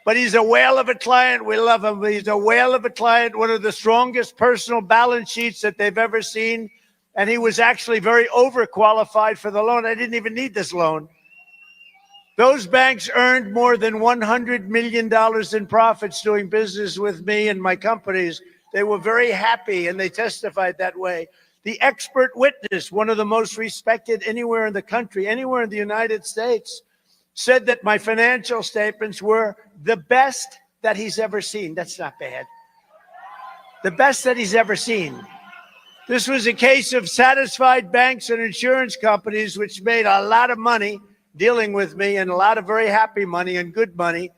But he's a whale of a client. We love him. He's a whale of a client, one of the strongest personal balance sheets that they've ever seen. And he was actually very overqualified for the loan. I didn't even need this loan. Those banks earned more than $100 million in profits doing business with me and my companies. They were very happy, and they testified that way. The expert witness, one of the most respected anywhere in the country, anywhere in the United States, said that my financial statements were the best that he's ever seen. That's not bad. The best that he's ever seen. This was a case of satisfied banks and insurance companies, which made a lot of money dealing with me and a lot of very happy money and good money.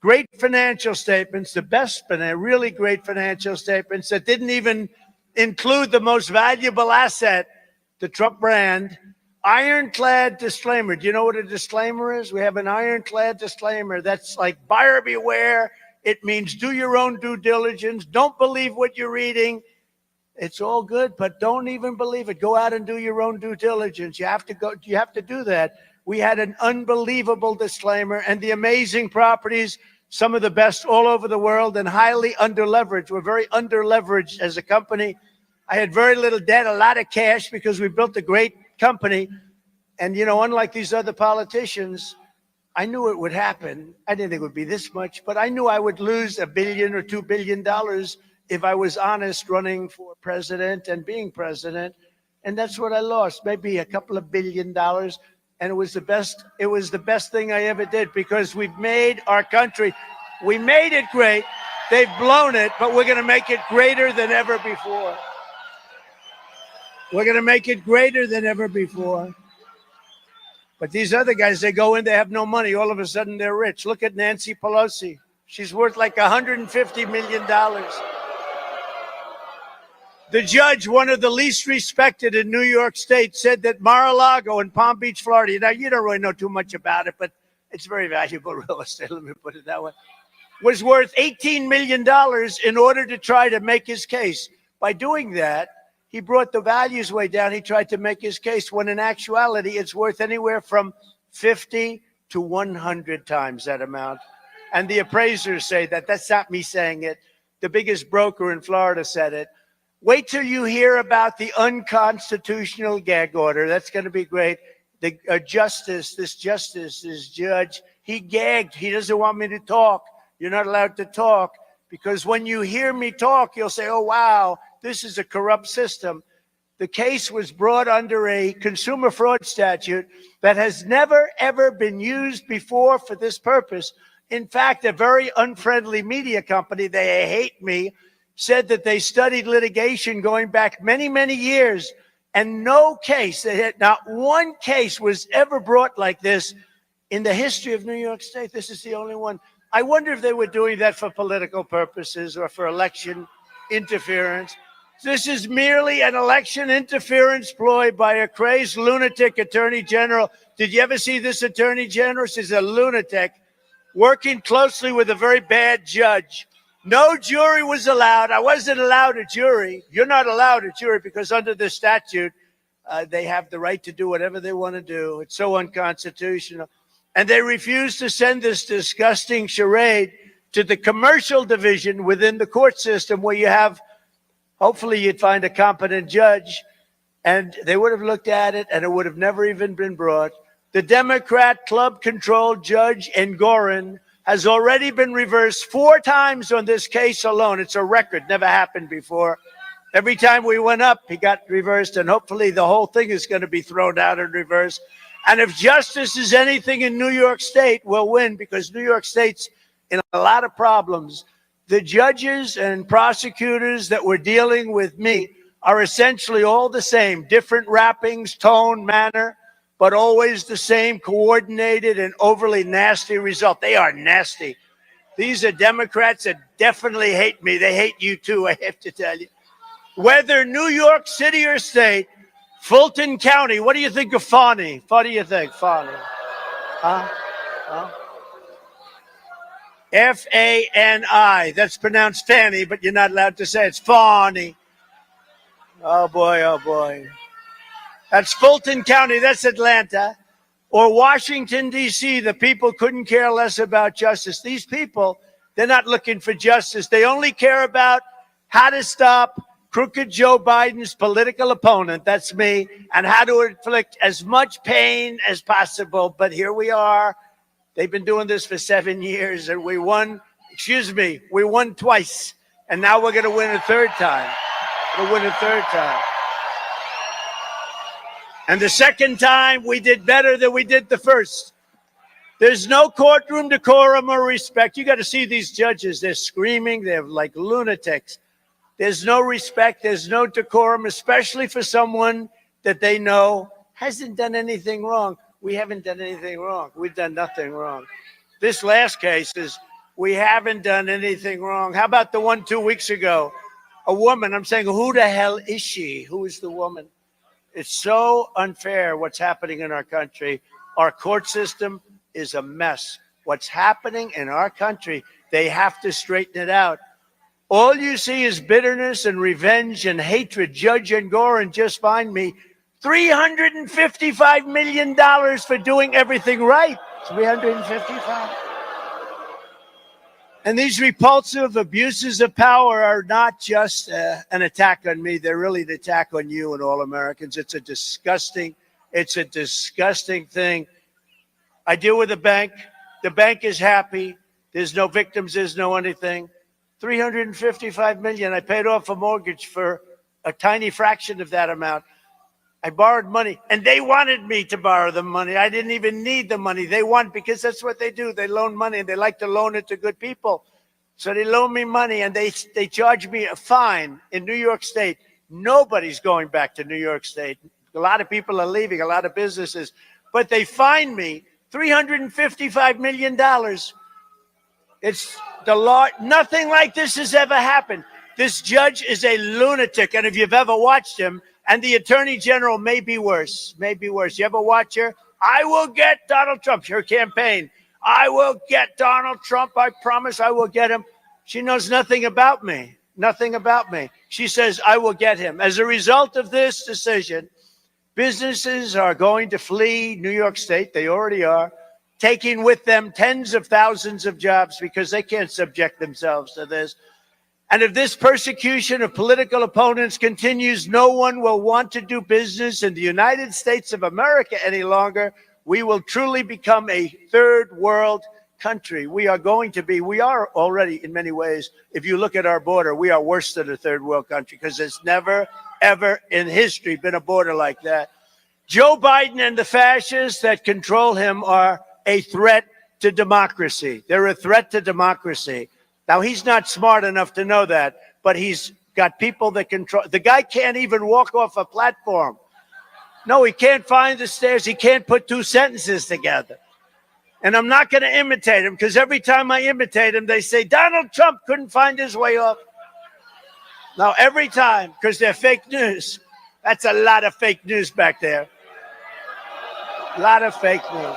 Great financial statements, the best, really great financial statements that didn't even include the most valuable asset, the Trump brand. Ironclad disclaimer. Do you know what a disclaimer is? We have an ironclad disclaimer. That's like buyer beware. It means do your own due diligence. Don't believe what you're reading. It's all good, but don't even believe it. Go out and do your own due diligence. You have to do that. We had an unbelievable disclaimer and the amazing properties, some of the best all over the world and highly underleveraged. We're very underleveraged as a company. I had very little debt, a lot of cash because we built a great company. And, you know, unlike these other politicians, I knew it would happen. I didn't think it would be this much, but I knew I would lose $1 billion or $2 billion if I was honest running for president and being president. And that's what I lost, maybe a couple of $1 billion. And it was the best thing I ever did because we've made our country, we made it great. They've blown it, but we're going to make it greater than ever before. We're going to make it greater than ever before. But these other guys, they go in, they have no money. All of a sudden, they're rich. Look at Nancy Pelosi. She's worth like $150 million. The judge, one of the least respected in New York State, said that Mar-a-Lago in Palm Beach, Florida, now you don't really know too much about it, but it's very valuable real estate, let me put it that way, was worth $18 million in order to try to make his case. By doing that, he brought the values way down. He tried to make his case when in actuality, it's worth anywhere from 50 to 100 times that amount. And the appraisers say that. That's not me saying it. The biggest broker in Florida said it. Wait till you hear about the unconstitutional gag order. That's going to be great. The this judge, he gagged. He doesn't want me to talk. You're not allowed to talk because when you hear me talk, you'll say, oh, wow, this is a corrupt system. The case was brought under a consumer fraud statute that has never, ever been used before for this purpose. In fact, a very unfriendly media company, they hate me, said that they studied litigation going back many, many years, and no case, not one case was ever brought like this in the history of New York State. This is the only one. I wonder if they were doing that for political purposes or for election interference. This is merely an election interference ploy by a crazed lunatic attorney general. Did you ever see this attorney general? She's a lunatic working closely with a very bad judge. No jury was allowed. I wasn't allowed a jury. You're not allowed a jury because under the statute, they have the right to do whatever they want to do. It's so unconstitutional. And they refused to send this disgusting charade to the commercial division within the court system where you have, hopefully you'd find a competent judge, and they would have looked at it and it would have never even been brought. The Democrat club-controlled Judge Engoron has already been reversed 4 times on this case alone. It's a record, never happened before. Every time we went up, he got reversed, and hopefully the whole thing is going to be thrown out and reversed. And if justice is anything in New York State, we'll win because New York State's in a lot of problems. The judges and prosecutors that were dealing with me are essentially all the same, different wrappings, tone, manner, but always the same coordinated and overly nasty result. They are nasty. These are Democrats that definitely hate me. They hate you too, I have to tell you. Whether New York City or state, Fulton County, what do you think of Fani? What do you think, Fani? Huh? F-A-N-I. That's pronounced Fanny, but you're not allowed to say it. It's Fani. Oh, boy, oh, boy. That's Fulton County. That's Atlanta. Or Washington, D.C. The people couldn't care less about justice. These people, they're not looking for justice. They only care about how to stop crooked Joe Biden's political opponent, that's me, and how to inflict as much pain as possible. But here we are. They've been doing this for 7 years, and we won, we won twice. And now we're going to win a third time. We'll win a third time. And the second time, we did better than we did the first. There's no courtroom decorum or respect. You got to see these judges. They're screaming. They're like lunatics. There's no respect. There's no decorum, especially for someone that they know hasn't done anything wrong. We haven't done anything wrong. We've done nothing wrong. This last case is we haven't done anything wrong. How about the one 2 weeks ago? A woman, I'm saying, who the hell is she? Who is the woman? It's so unfair what's happening in our country. Our court system is a mess. What's happening in our country, they have to straighten it out. All you see is bitterness and revenge and hatred. Judge Engoron just fined me $355 million for doing everything right. 355. And these repulsive abuses of power are not just an attack on me. They're really an attack on you and all Americans. It's a disgusting thing. I deal with a bank. The bank is happy. There's no victims. There's no anything. $355 million. I paid off a mortgage for a tiny fraction of that amount. I borrowed money, and they wanted me to borrow the money. I didn't even need the money. They want, because that's what they do. They loan money, and they like to loan it to good people. So they loan me money, and they charge me a fine in New York State. Nobody's going back to New York State. A lot of people are leaving, a lot of businesses. But they fined me $355 million. It's the law. Nothing like this has ever happened. This judge is a lunatic, and if you've ever watched him, and the attorney general may be worse, You ever watch her? I will get Donald Trump, her campaign. I will get Donald Trump. I promise I will get him. She knows nothing about me, She says, I will get him. As a result of this decision, businesses are going to flee New York State. They already are, taking with them tens of thousands of jobs because they can't subject themselves to this. And if this persecution of political opponents continues, no one will want to do business in the United States of America any longer. We will truly become a third world country. We are already in many ways, if you look at our border, we are worse than a third world country because there's never, ever in history been a border like that. Joe Biden and the fascists that control him are a threat to democracy. They're a threat to democracy. Now, he's not smart enough to know that, but he's got people that control. The guy can't even walk off a platform. No, he can't find the stairs. He can't put 2 sentences together. And I'm not going to imitate him because every time I imitate him, they say Donald Trump couldn't find his way off. No, every time, because they're fake news. That's a lot of fake news back there. A lot of fake news.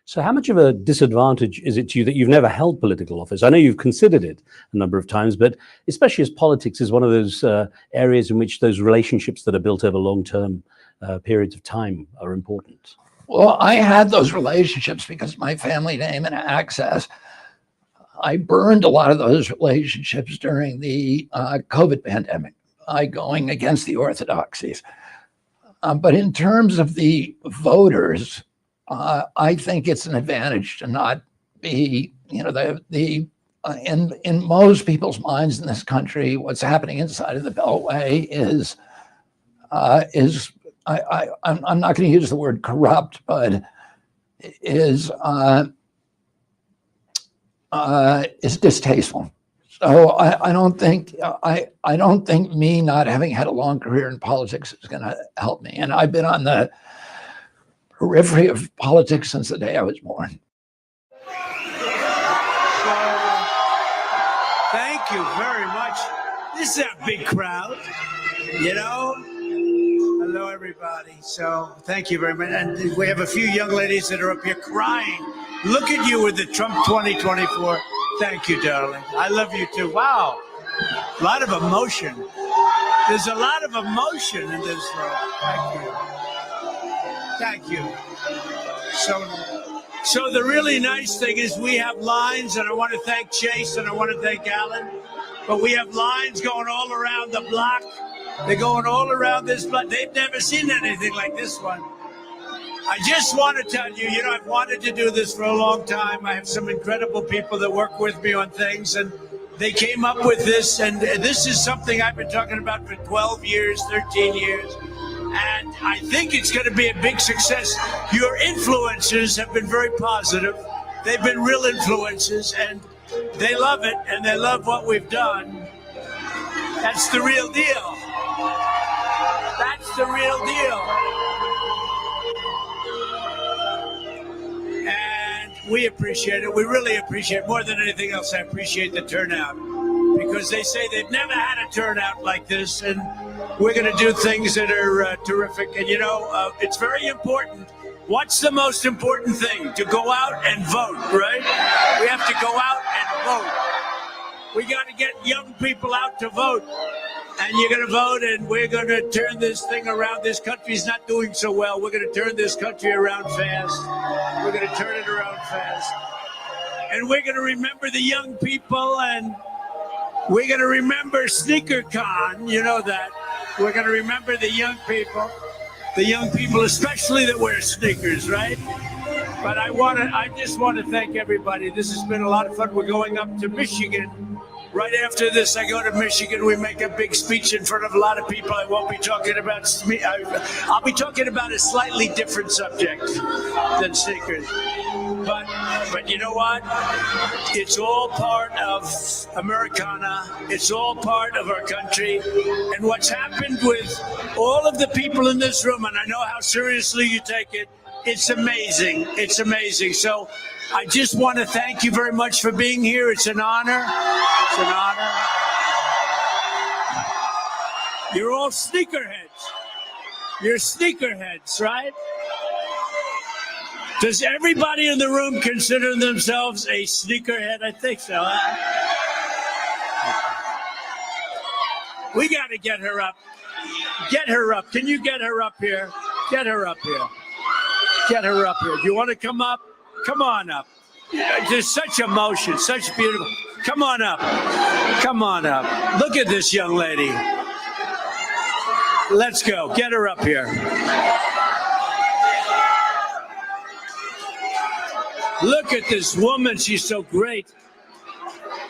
So, how much of a disadvantage is it to you that you've never held political office? I know you've considered it a number of times, but especially as politics is one of those areas in which those relationships that are built over long-term periods of time are important. Well, I had those relationships because my family name and access. I burned a lot of those relationships during the COVID pandemic by going against the orthodoxies. But in terms of the voters, I think it's an advantage to not be, in most people's minds in this country, what's happening inside of the Beltway is I'm not going to use the word corrupt, but is distasteful. So I don't think me not having had a long career in politics is going to help me. And I've been on the periphery of politics since the day I was born. Thank you very much. This is a big crowd, you know. Hello, everybody. So thank you very much. And we have a few young ladies that are up here crying. Look at you with the Trump 2024. Thank you, darling. I love you too. Wow. A lot of emotion. There's a lot of emotion in this room. Thank you. Thank you. So the really nice thing is we have lines, and I want to thank Chase and I want to thank Alan, but we have lines going all around the block. They're going all around this block. They've never seen anything like this one. I just want to tell you, I've wanted to do this for a long time. I have some incredible people that work with me on things, and they came up with this, and this is something I've been talking about for 12 years, 13 years. And I think it's going to be a big success. Your influencers have been very positive. They've been real influencers, and they love it, and they love what we've done. That's the real deal. That's the real deal. And we appreciate it. We really appreciate it. More than anything else, I appreciate the turnout, because they say they've never had a turnout like this, and we're going to do things that are terrific. And, it's very important. What's the most important thing? To go out and vote, right? We have to go out and vote. We got to get young people out to vote. And you're going to vote, and we're going to turn this thing around. This country's not doing so well. We're going to turn this country around fast. We're going to turn it around fast. And we're going to remember the young people, and we're going to remember SneakerCon. You know that. We're going to remember the young people especially that wear sneakers, right? But I just want to thank everybody. This has been a lot of fun. We're going up to Michigan. Right after this, I go to Michigan. We make a big speech in front of a lot of people. I won't be talking about I'll be talking about a slightly different subject than sneakers. But you know what? It's all part of Americana. It's all part of our country. And what's happened with all of the people in this room, and I know how seriously you take it, it's amazing. It's amazing. So I just want to thank you very much for being here. It's an honor. It's an honor. You're all sneakerheads. You're sneakerheads, right? Does everybody in the room consider themselves a sneakerhead? I think so. We got to get her up. Get her up. Can you get her up here? Get her up here. Get her up here. Do you want to come up? Come on up. There's such emotion, such beautiful. Come on up. Come on up. Look at this young lady. Let's go. Get her up here. Look at this woman. She's so great.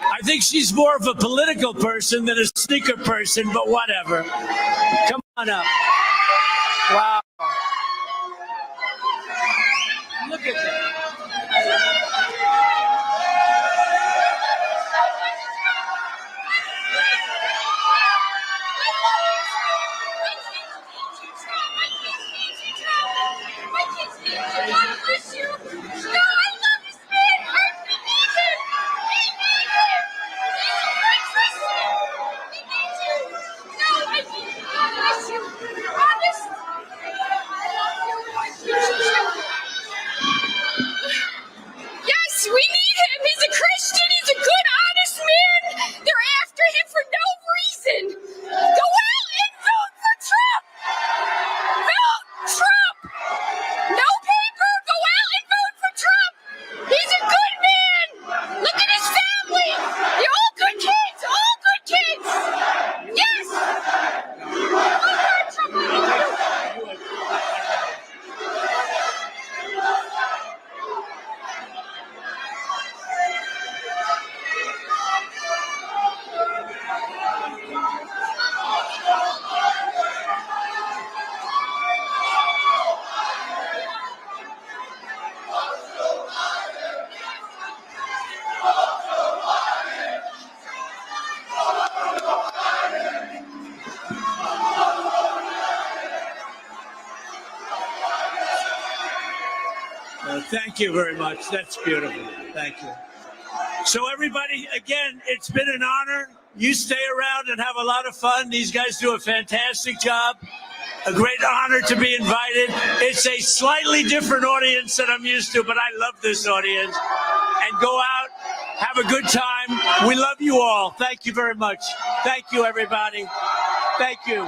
I think she's more of a political person than a sneaker person, but whatever. Come on up. Wow. Look at that. Thank you very much. That's beautiful. Thank you. So everybody, again, it's been an honor. You stay around and have a lot of fun. These guys do a fantastic job. A great honor to be invited. It's a slightly different audience than I'm used to, but I love this audience. And go out, have a good time. We love you all. Thank you very much. Thank you, everybody. Thank you.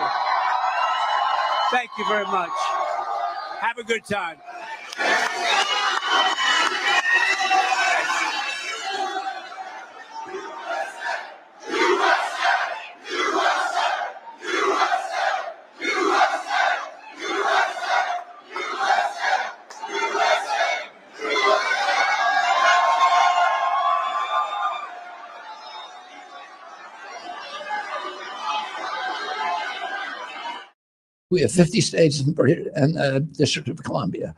Thank you very much. Have a good time. We have 50 states and the District of Columbia.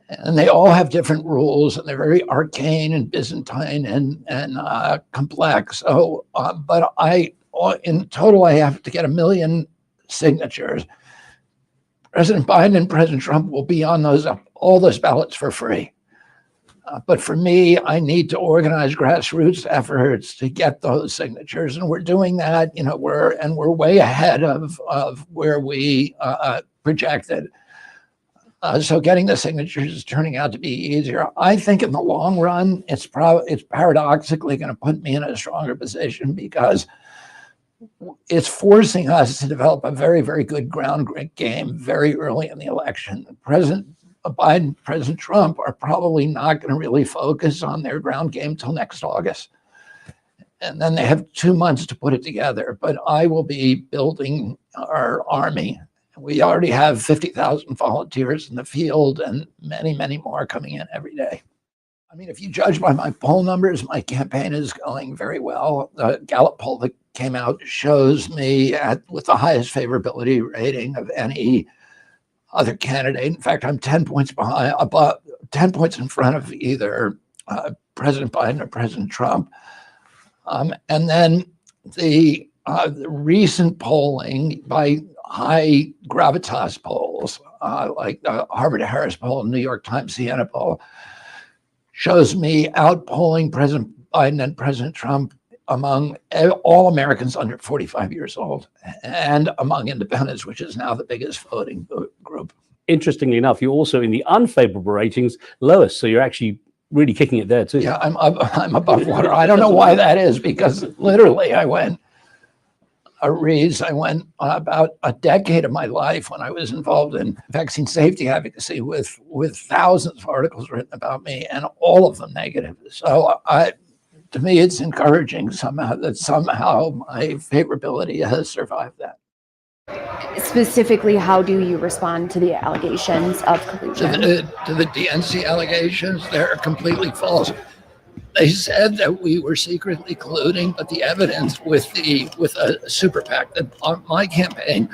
And they all have different rules, and they're very arcane and Byzantine and complex. So, but in total, I have to get 1 million signatures. President Biden and President Trump will be on all those ballots for free. But for me, I need to organize grassroots efforts to get those signatures, and we're doing that. We're way ahead of where we projected. So getting the signatures is turning out to be easier. I think in the long run, it's paradoxically going to put me in a stronger position because it's forcing us to develop a very, very good ground game very early in the election. President Biden, President Trump are probably not going to really focus on their ground game till next August. And then they have 2 months to put it together. But I will be building our army. We already have 50,000 volunteers in the field and many, many more coming in every day. I mean, if you judge by my poll numbers, my campaign is going very well. The Gallup poll that came out shows me with the highest favorability rating of any other candidate. In fact, I'm 10 points behind, about 10 points in front of either President Biden or President Trump. And then the recent polling by high gravitas polls, like the Harvard-Harris poll, New York Times Siena poll, shows me outpolling President Biden and President Trump among all Americans under 45 years old and among independents, which is now the biggest voting group. Interestingly enough, you're also in the unfavorable ratings lowest, so you're actually really kicking it there too. Yeah, I'm above water. I don't know why that is, because literally I went about a decade of my life when I was involved in vaccine safety advocacy with thousands of articles written about me, and all of them negative. So to me, it's encouraging somehow my favorability has survived that. Specifically, how do you respond to the allegations of collusion? To the DNC allegations, they're completely false. They said that we were secretly colluding, but the evidence with a super PAC, that on my campaign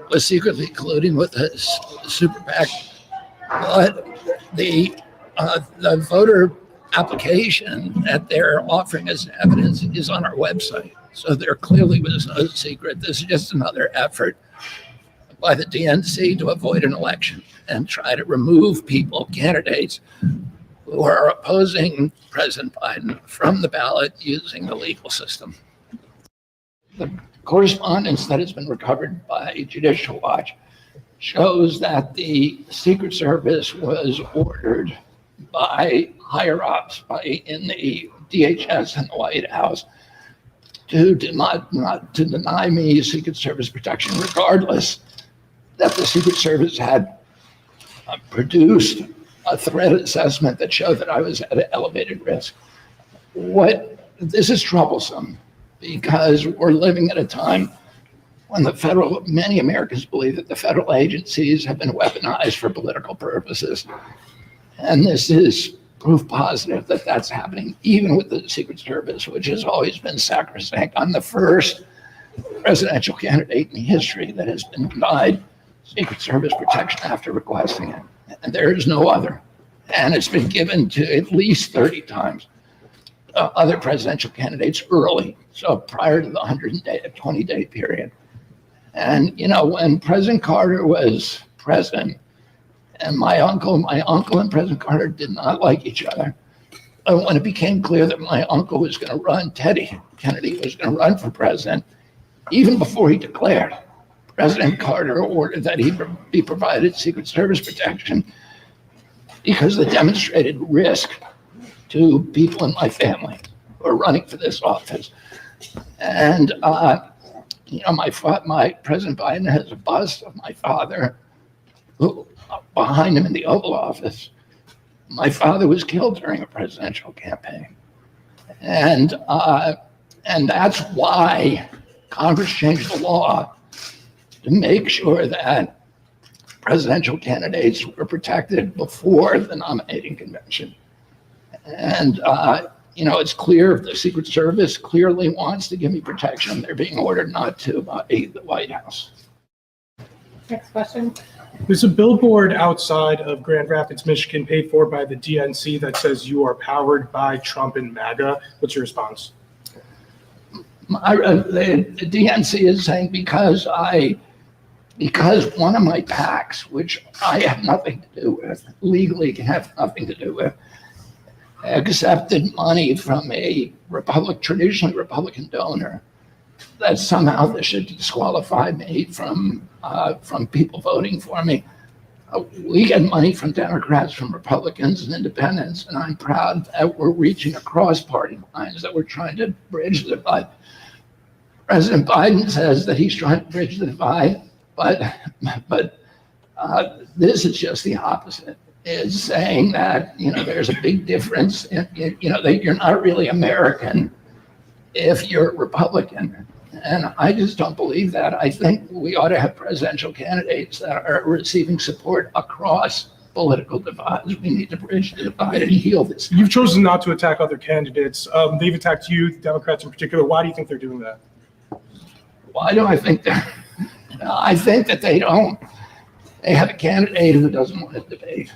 was secretly colluding with a super PAC, but the voter application that they're offering as evidence is on our website. So there clearly was no secret. This is just another effort by the DNC to avoid an election and try to remove candidates who are opposing President Biden from the ballot using the legal system. The correspondence that has been recovered by Judicial Watch shows that the Secret Service was ordered by higher ups in the DHS and the White House to deny me Secret Service protection, regardless that the Secret Service had produced a threat assessment that showed that I was at an elevated risk. This is troublesome because we're living at a time when many Americans believe that the federal agencies have been weaponized for political purposes. And this is proof positive that that's happening, even with the Secret Service, which has always been sacrosanct. I'm the first presidential candidate in history that has been denied Secret Service protection after requesting it. And there is no other. And it's been given to at least 30 times other presidential candidates early, so prior to the 120-day period. And, when President Carter was president, And my uncle and President Carter did not like each other. And when it became clear that my uncle was going to run, Teddy Kennedy was going to run for president, even before he declared, President Carter ordered that he be provided Secret Service protection because of the demonstrated risk to people in my family who are running for this office. And, my President Biden has a bust of my father who, behind him in the Oval Office. My father was killed during a presidential campaign. And that's why Congress changed the law to make sure that presidential candidates were protected before the nominating convention. And, it's clear the Secret Service clearly wants to give me protection. They're being ordered not to by the White House. Next question. There's a billboard outside of Grand Rapids, Michigan, paid for by the DNC that says you are powered by Trump and MAGA. What's your response? The DNC is saying because one of my PACs, which I have nothing to do with, legally can have nothing to do with, accepted money from a traditionally Republican donor, that somehow they should disqualify me from people voting for me. We get money from Democrats, from Republicans and independents, and I'm proud that we're reaching across party lines, that we're trying to bridge the divide. President Biden says that he's trying to bridge the divide, but this is just the opposite. Is saying that, there's a big difference in, that you're not really American if you're Republican. And I just don't believe that. I think we ought to have presidential candidates that are receiving support across political divides. We need to bridge the divide and heal this. You've chosen not to attack other candidates. They've attacked you, the Democrats in particular. Why do you think they're doing that? Why do I think that? I think that they have a candidate who doesn't want to debate.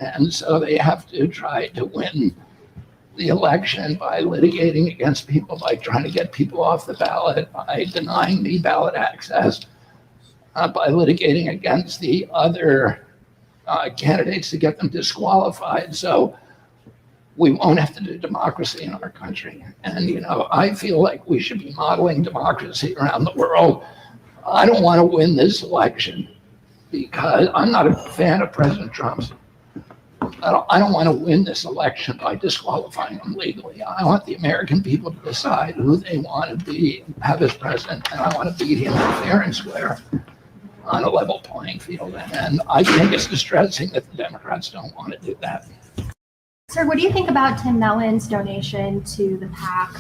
And so they have to try to win the election by litigating against people, by trying to get people off the ballot, by denying me ballot access, by litigating against the other candidates to get them disqualified. So we won't have to do democracy in our country. And, I feel like we should be modeling democracy around the world. I don't want to win this election because I'm not a fan of President Trump's. I don't want to win this election by disqualifying him legally. I want the American people to decide who they want to have as president, and I want to beat him fair and square on a level playing field. And I think it's distressing that the Democrats don't want to do that. Sir, what do you think about Tim Mellon's donation to the PAC?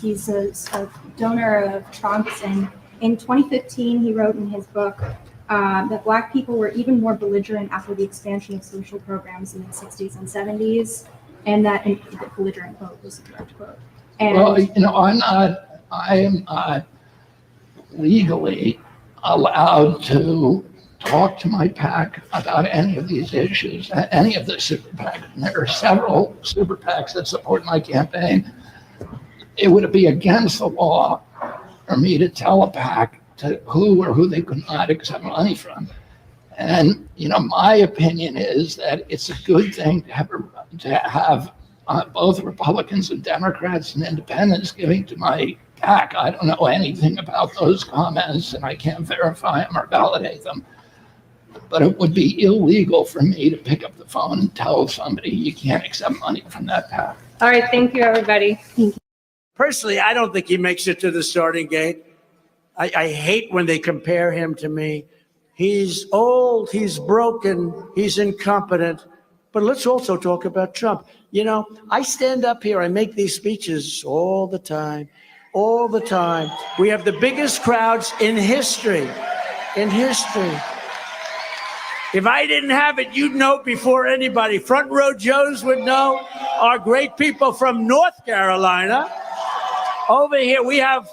He's a donor of Trump's, and in 2015, he wrote in his book that Black people were even more belligerent after the expansion of social programs in the 60s and 70s, and that the belligerent quote was a direct quote. And well, I am not legally allowed to talk to my PAC about any of these issues, any of the super PACs. And there are several super PACs that support my campaign. It would be against the law for me to tell a PAC to who they could not accept money from. And, my opinion is that it's a good thing to have both Republicans and Democrats and independents giving to my PAC. I don't know anything about those comments, and I can't verify them or validate them. But it would be illegal for me to pick up the phone and tell somebody you can't accept money from that PAC. all right, thank you, everybody. Personally, I don't think he makes it to the starting gate. I hate when they compare him to me. He's old, he's broken, he's incompetent. But let's also talk about Trump. I stand up here, I make these speeches all the time. We have the biggest crowds in history. If I didn't have it, you'd know before anybody. Front Row Joes would know. Our great people from North Carolina. Over here, we have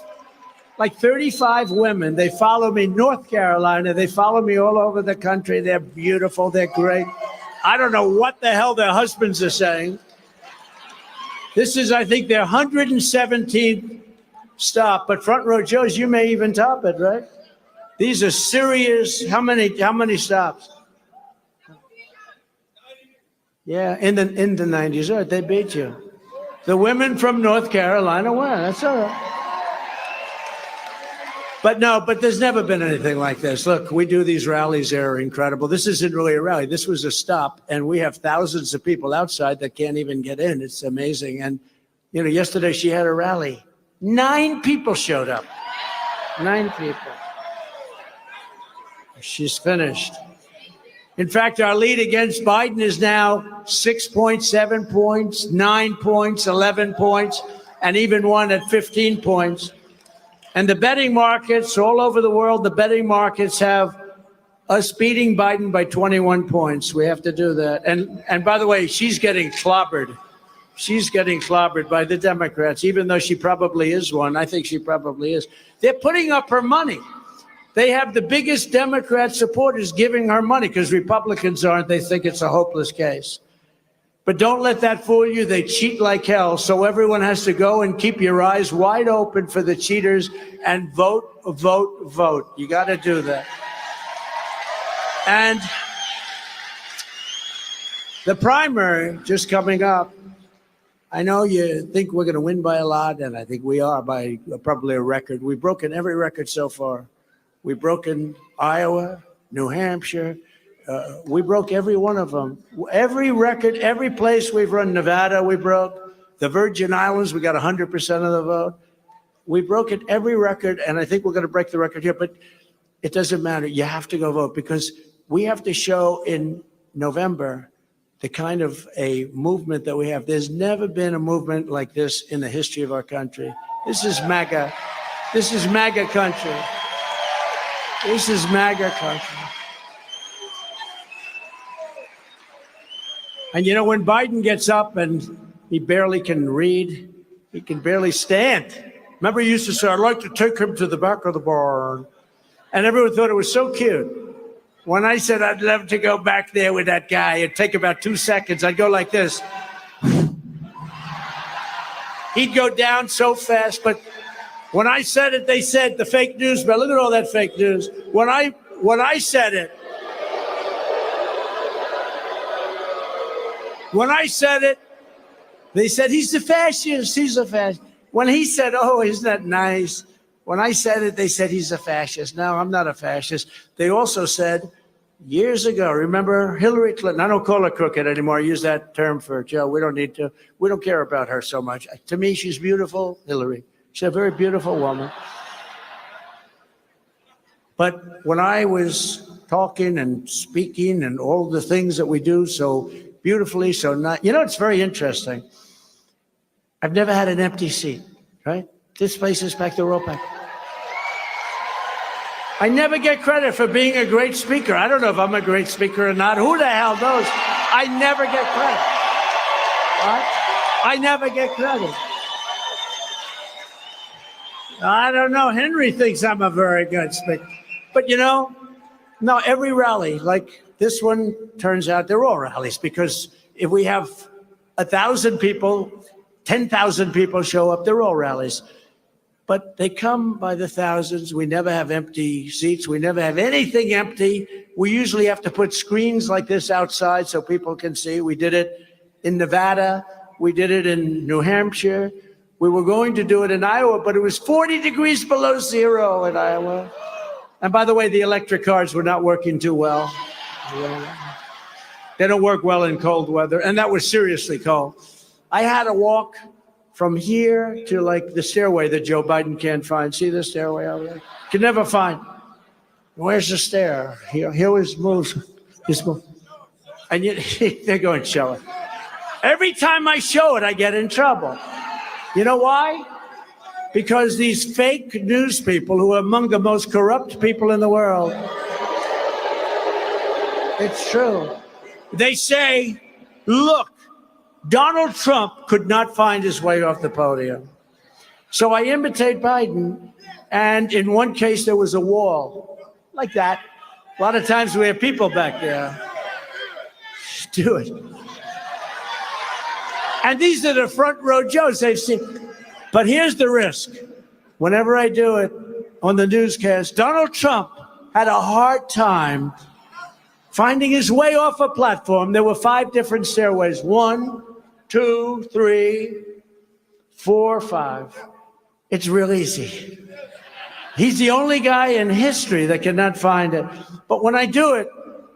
like 35 women. They follow me, North Carolina. They follow me all over the country. They're beautiful. They're great. I don't know what the hell their husbands are saying. This is, I think, their 117th stop. But Front Row Joes, you may even top it, right? These are serious. How many stops? Yeah, in the 90s, right? They beat you. The women from North Carolina won. That's all right. But there's never been anything like this. Look, we do these rallies. They're incredible. This isn't really a rally. This was a stop, and we have thousands of people outside that can't even get in. It's amazing. And, yesterday she had a rally. 9 people showed up. 9 people. She's finished. In fact, our lead against Biden is now 6 points, 7 points, 9 points, 11 points, and even one at 15 points. And the betting markets all over the world, the betting markets have us beating Biden by 21 points. We have to do that. And by the way, she's getting clobbered. She's getting clobbered by the Democrats, even though she probably is one. I think she probably is. They're putting up her money. They have the biggest Democrat supporters giving her money because Republicans aren't. They think it's a hopeless case. But don't let that fool you. They cheat like hell. So everyone has to go and keep your eyes wide open for the cheaters and vote, vote, vote. You got to do that. And the primary just coming up. I know you think we're going to win by a lot, and I think we are by probably a record. We've broken every record so far. We've broken Iowa, New Hampshire. We broke every one of them. Every record, every place we've run. Nevada, we broke. The Virgin Islands, we got 100% of the vote. We've broken every record, and I think we're going to break the record here. But it doesn't matter. You have to go vote because we have to show in November the kind of a movement that we have. There's never been a movement like this in the history of our country. This is MAGA. This is MAGA country. This is MAGA country. And when Biden gets up and he barely can read, he can barely stand. Remember, he used to say, I'd like to take him to the back of the barn. And everyone thought it was so cute. When I said I'd love to go back there with that guy, it'd take about 2 seconds. I'd go like this. He'd go down so fast. But when I said it, they said the fake news. But look at all that fake news. When I said it, they said, he's a fascist. He's a fascist. When he said, oh, isn't that nice? When I said it, they said he's a fascist. No, I'm not a fascist. They also said years ago, remember Hillary Clinton? I don't call her crooked anymore. I use that term for Joe. We don't need to. We don't care about her so much. To me, she's beautiful, Hillary. She's a very beautiful woman. But when I was talking and speaking and all the things that we do so beautifully, so not, it's very interesting. I've never had an empty seat, right? This place is packed, they're all packed. I never get credit for being a great speaker. I don't know if I'm a great speaker or not. Who the hell knows? I never get credit. Right? I never get credit. I don't know. Henry thinks I'm a very good speaker. But no, every rally, like this one, turns out they're all rallies because if we have 1,000 people, 10,000 people show up, they're all rallies. But they come by the thousands. We never have empty seats. We never have anything empty. We usually have to put screens like this outside so people can see. We did it in Nevada. We did it in New Hampshire. We were going to do it in Iowa, but it was 40 degrees below zero in Iowa. And by the way, the electric cars were not working too well. They don't work well in cold weather. And that was seriously cold. I had to walk from here to like the stairway that Joe Biden can't find. See the stairway over there? Can never find. Where's the stair? Here his moves. And they're going to show it. Every time I show it, I get in trouble. You know why? Because these fake news people who are among the most corrupt people in the world. It's true. They say, look, Donald Trump could not find his way off the podium. So I imitate Biden, and in one case there was a wall, like that. A lot of times we have people back there. Do it. And these are the front row Joes they've seen. But here's the risk. Whenever I do it on the newscast, Donald Trump had a hard time finding his way off a platform. There were 5 different stairways. 1, 2, 3, 4, 5. It's real easy. He's the only guy in history that cannot find it. But when I do it,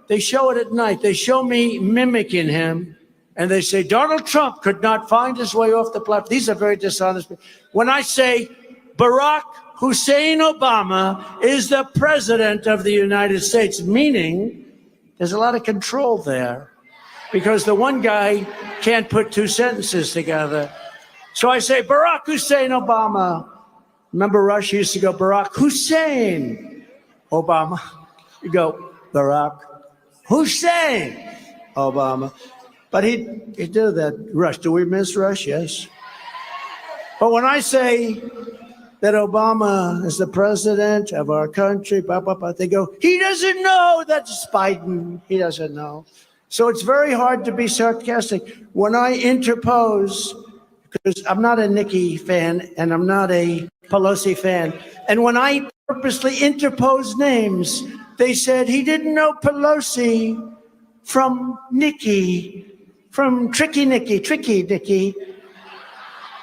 they show it at night. They show me mimicking him, and they say, Donald Trump could not find his way off the platform. These are very dishonest people. When I say Barack Hussein Obama is the president of the United States, meaning there's a lot of control there because the one guy can't put 2 sentences together. So I say, Barack Hussein Obama. Remember Rush used to go, Barack Hussein Obama. You go, Barack Hussein Obama. But he'd do that. Rush, do we miss Rush? Yes. But when I say that Obama is the president of our country, blah, blah, blah, they go, he doesn't know that's Biden. He doesn't know. So it's very hard to be sarcastic. When I interpose, because I'm not a Nikki fan and I'm not a Pelosi fan, and when I purposely interpose names, they said he didn't know Pelosi from Nikki, from Tricky Nikki.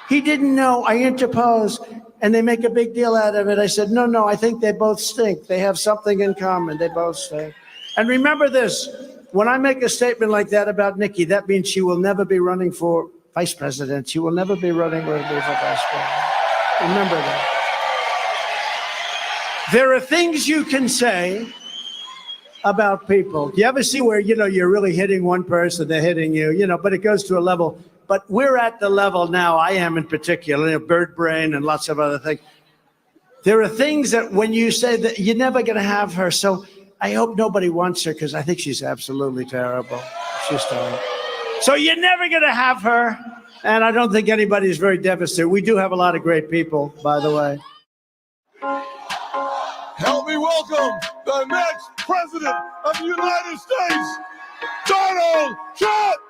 He didn't know. I interpose, and they make a big deal out of it. I said, no, I think they both stink. They have something in common. They both stink. And remember this, when I make a statement like that about Nikki, that means she will never be running for vice president. She will never be running for vice president. Remember that. There are things you can say about people. You ever see where, you're really hitting one person, they're hitting you, but it goes to a level. But we're at the level now, I am in particular, bird brain and lots of other things. There are things that when you say that you're never going to have her. So I hope nobody wants her because I think she's absolutely terrible. She's terrible. So you're never going to have her. And I don't think anybody's very devastated. We do have a lot of great people, by the way. Help me welcome the next president of the United States, Donald Trump!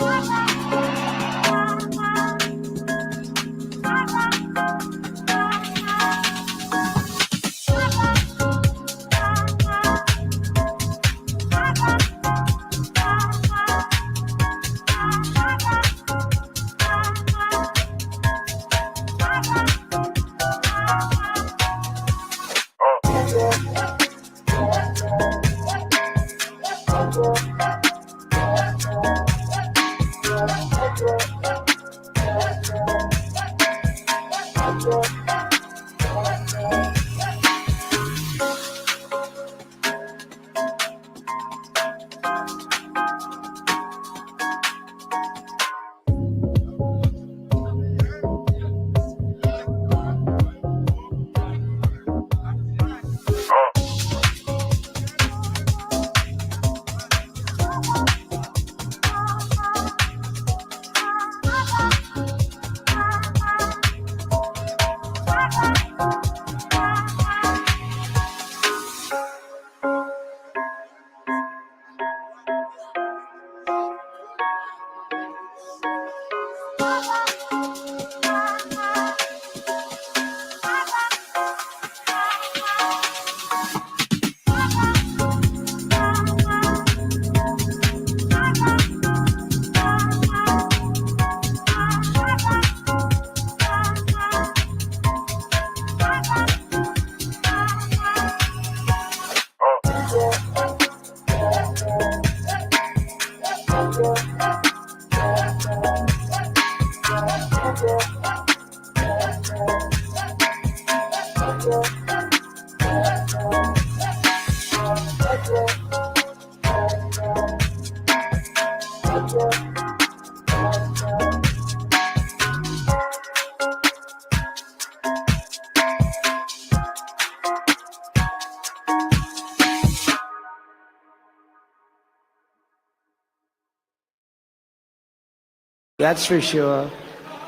That's for sure.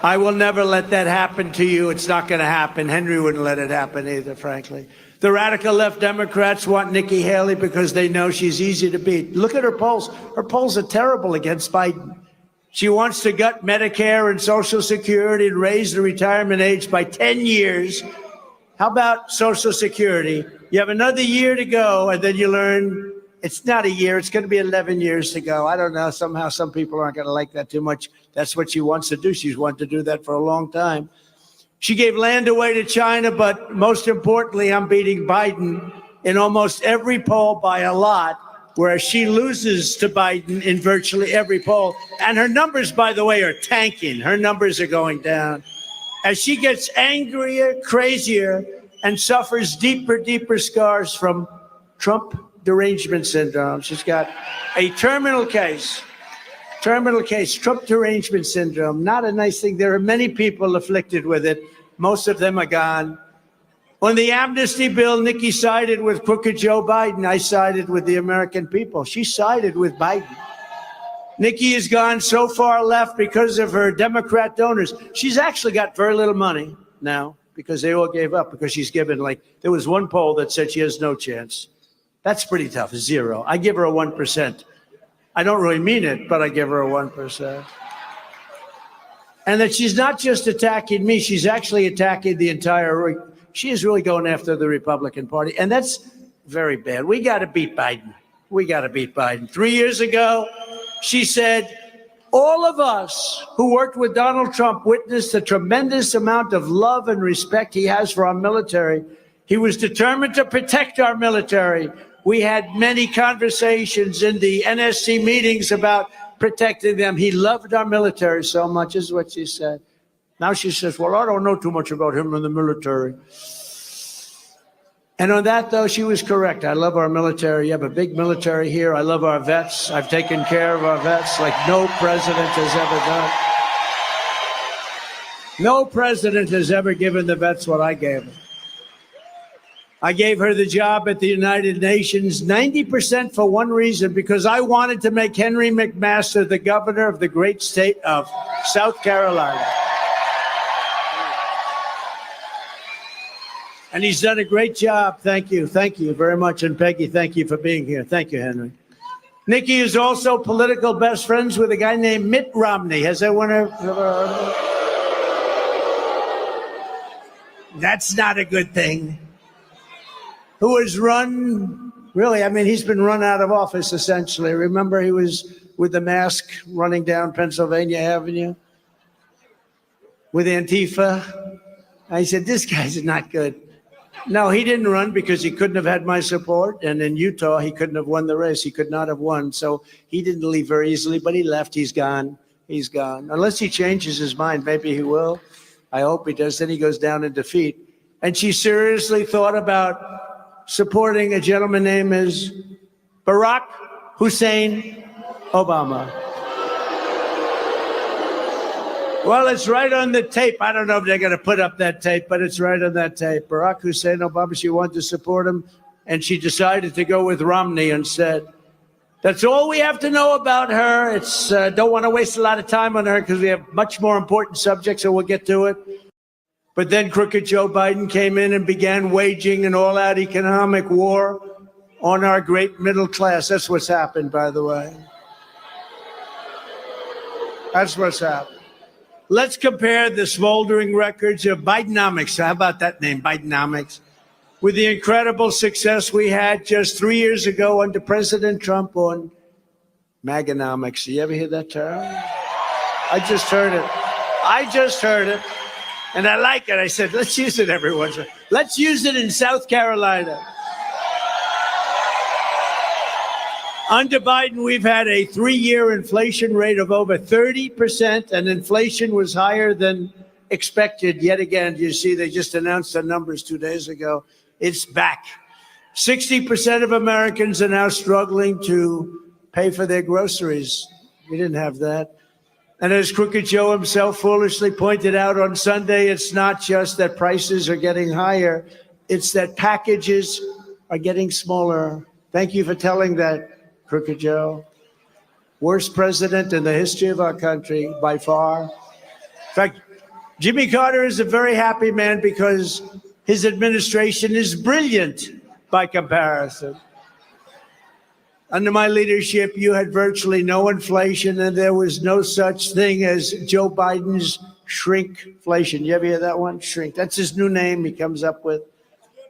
I will never let that happen to you. It's not going to happen. Henry wouldn't let it happen either, frankly. The radical left Democrats want Nikki Haley because they know she's easy to beat. Look at her polls. Her polls are terrible against Biden. She wants to gut Medicare and Social Security and raise the retirement age by 10 years. How about Social Security? You have another year to go, and then you learn It's not a year. It's going to be 11 years to go. I don't know. Somehow some people aren't going to like that too much. That's what she wants to do. She's wanted to do that for a long time. She gave land away to China, but most importantly, I'm beating Biden in almost every poll by a lot, whereas she loses to Biden in virtually every poll. And her numbers, by the way, are tanking. Her numbers are going down. As she gets angrier, crazier, and suffers deeper scars from Trump derangement syndrome. She's got a terminal case, Trump derangement syndrome. Not a nice thing. There are many people afflicted with it. Most of them are gone. On the amnesty bill, Nikki sided with crooked Joe Biden. I sided with the American people. She sided with Biden. Nikki has gone so far left because of her Democrat donors. She's actually got very little money now because they all gave up because she's given, like, there was one poll that said she has no chance. That's pretty tough, 0. I give her a 1%. I don't really mean it, but I give her a 1%. And that she's not just attacking me, she's actually attacking the entire, she is really going after the Republican Party. And that's very bad. We got to beat Biden. We got to beat Biden. 3 years ago, she said, all of us who worked with Donald Trump witnessed the tremendous amount of love and respect he has for our military. He was determined to protect our military. We had many conversations in the NSC meetings about protecting them. He loved our military so much, is what she said. Now she says, well, I don't know too much about him in the military. And on that, though, she was correct. I love our military. You have a big military here. I love our vets. I've taken care of our vets like no president has ever done. No president has ever given the vets what I gave them. I gave her the job at the United Nations, 90% for one reason, because I wanted to make Henry McMaster the governor of the great state of South Carolina. And he's done a great job. Thank you. Thank you very much. And Peggy, thank you for being here. Thank you, Henry. Nikki is also political best friends with a guy named Mitt Romney. Has anyone ever heard of him? That's not a good thing. Who has run, really, I mean, he's been run out of office, essentially. Remember, he was with the mask running down Pennsylvania Avenue with Antifa. I said, this guy's not good. No, he didn't run because he couldn't have had my support. And in Utah, he couldn't have won the race. He could not have won. So he didn't leave very easily, but he left. He's gone. He's gone. Unless he changes his mind, maybe he will. I hope he does. Then he goes down in defeat. And she seriously thought about supporting a gentleman named as Barack Hussein Obama. Well, it's right on the tape. I don't know if they're going to put up that tape, but it's right on that tape. Barack Hussein Obama, she wanted to support him, and she decided to go with Romney instead. That's all we have to know about her. It's don't want to waste a lot of time on her because we have much more important subjects, so we'll get to it. But then crooked Joe Biden came in and began waging an all-out economic war on our great middle class. That's what's happened, by the way. That's what's happened. Let's compare the smoldering records of Bidenomics. How about that name, Bidenomics? With the incredible success we had just 3 years ago under President Trump on Maganomics. You ever hear that term? I just heard it. And I like it. I said, let's use it every once in a while. Let's use it in South Carolina. Under Biden, we've had a 3-year inflation rate of over 30%, and inflation was higher than expected. Yet again, you see, they just announced the numbers 2 days ago. It's back. 60% of Americans are now struggling to pay for their groceries. We didn't have that. And as Crooked Joe himself foolishly pointed out on Sunday, it's not just that prices are getting higher, it's that packages are getting smaller. Thank you for telling that, Crooked Joe. Worst president in the history of our country, by far. In fact, Jimmy Carter is a very happy man because his administration is brilliant by comparison. Under my leadership, you had virtually no inflation, and there was no such thing as Joe Biden's shrinkflation. You ever hear that one? Shrink. That's his new name he comes up with.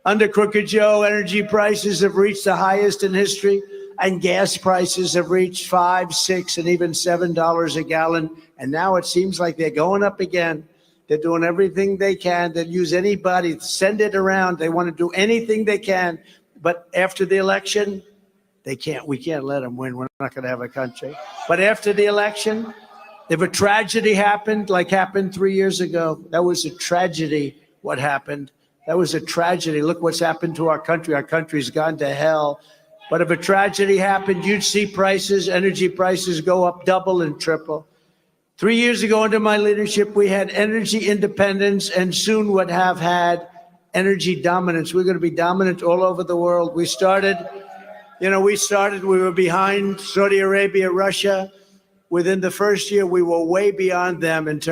Under Crooked Joe, energy prices have reached the highest in history. and gas prices have reached $5, $6, and even $7 a gallon. And now it seems like they're going up again. They're doing everything they can. They'll use anybody, send it around. They want to do anything they can. But after the election, they can't. We can't let them win. We're not going to have a country. But after the election, if a tragedy happened, like happened 3 years ago, that was a tragedy. What happened? That was a tragedy. Look what's happened to our country. Our country's gone to hell. But if a tragedy happened, you'd see prices, energy prices go up double and triple. 3 years ago, under my leadership, we had energy independence and soon would have had energy dominance. We're going to be dominant all over the world. We were behind Saudi Arabia, Russia. Within the first year, we were way beyond them in terms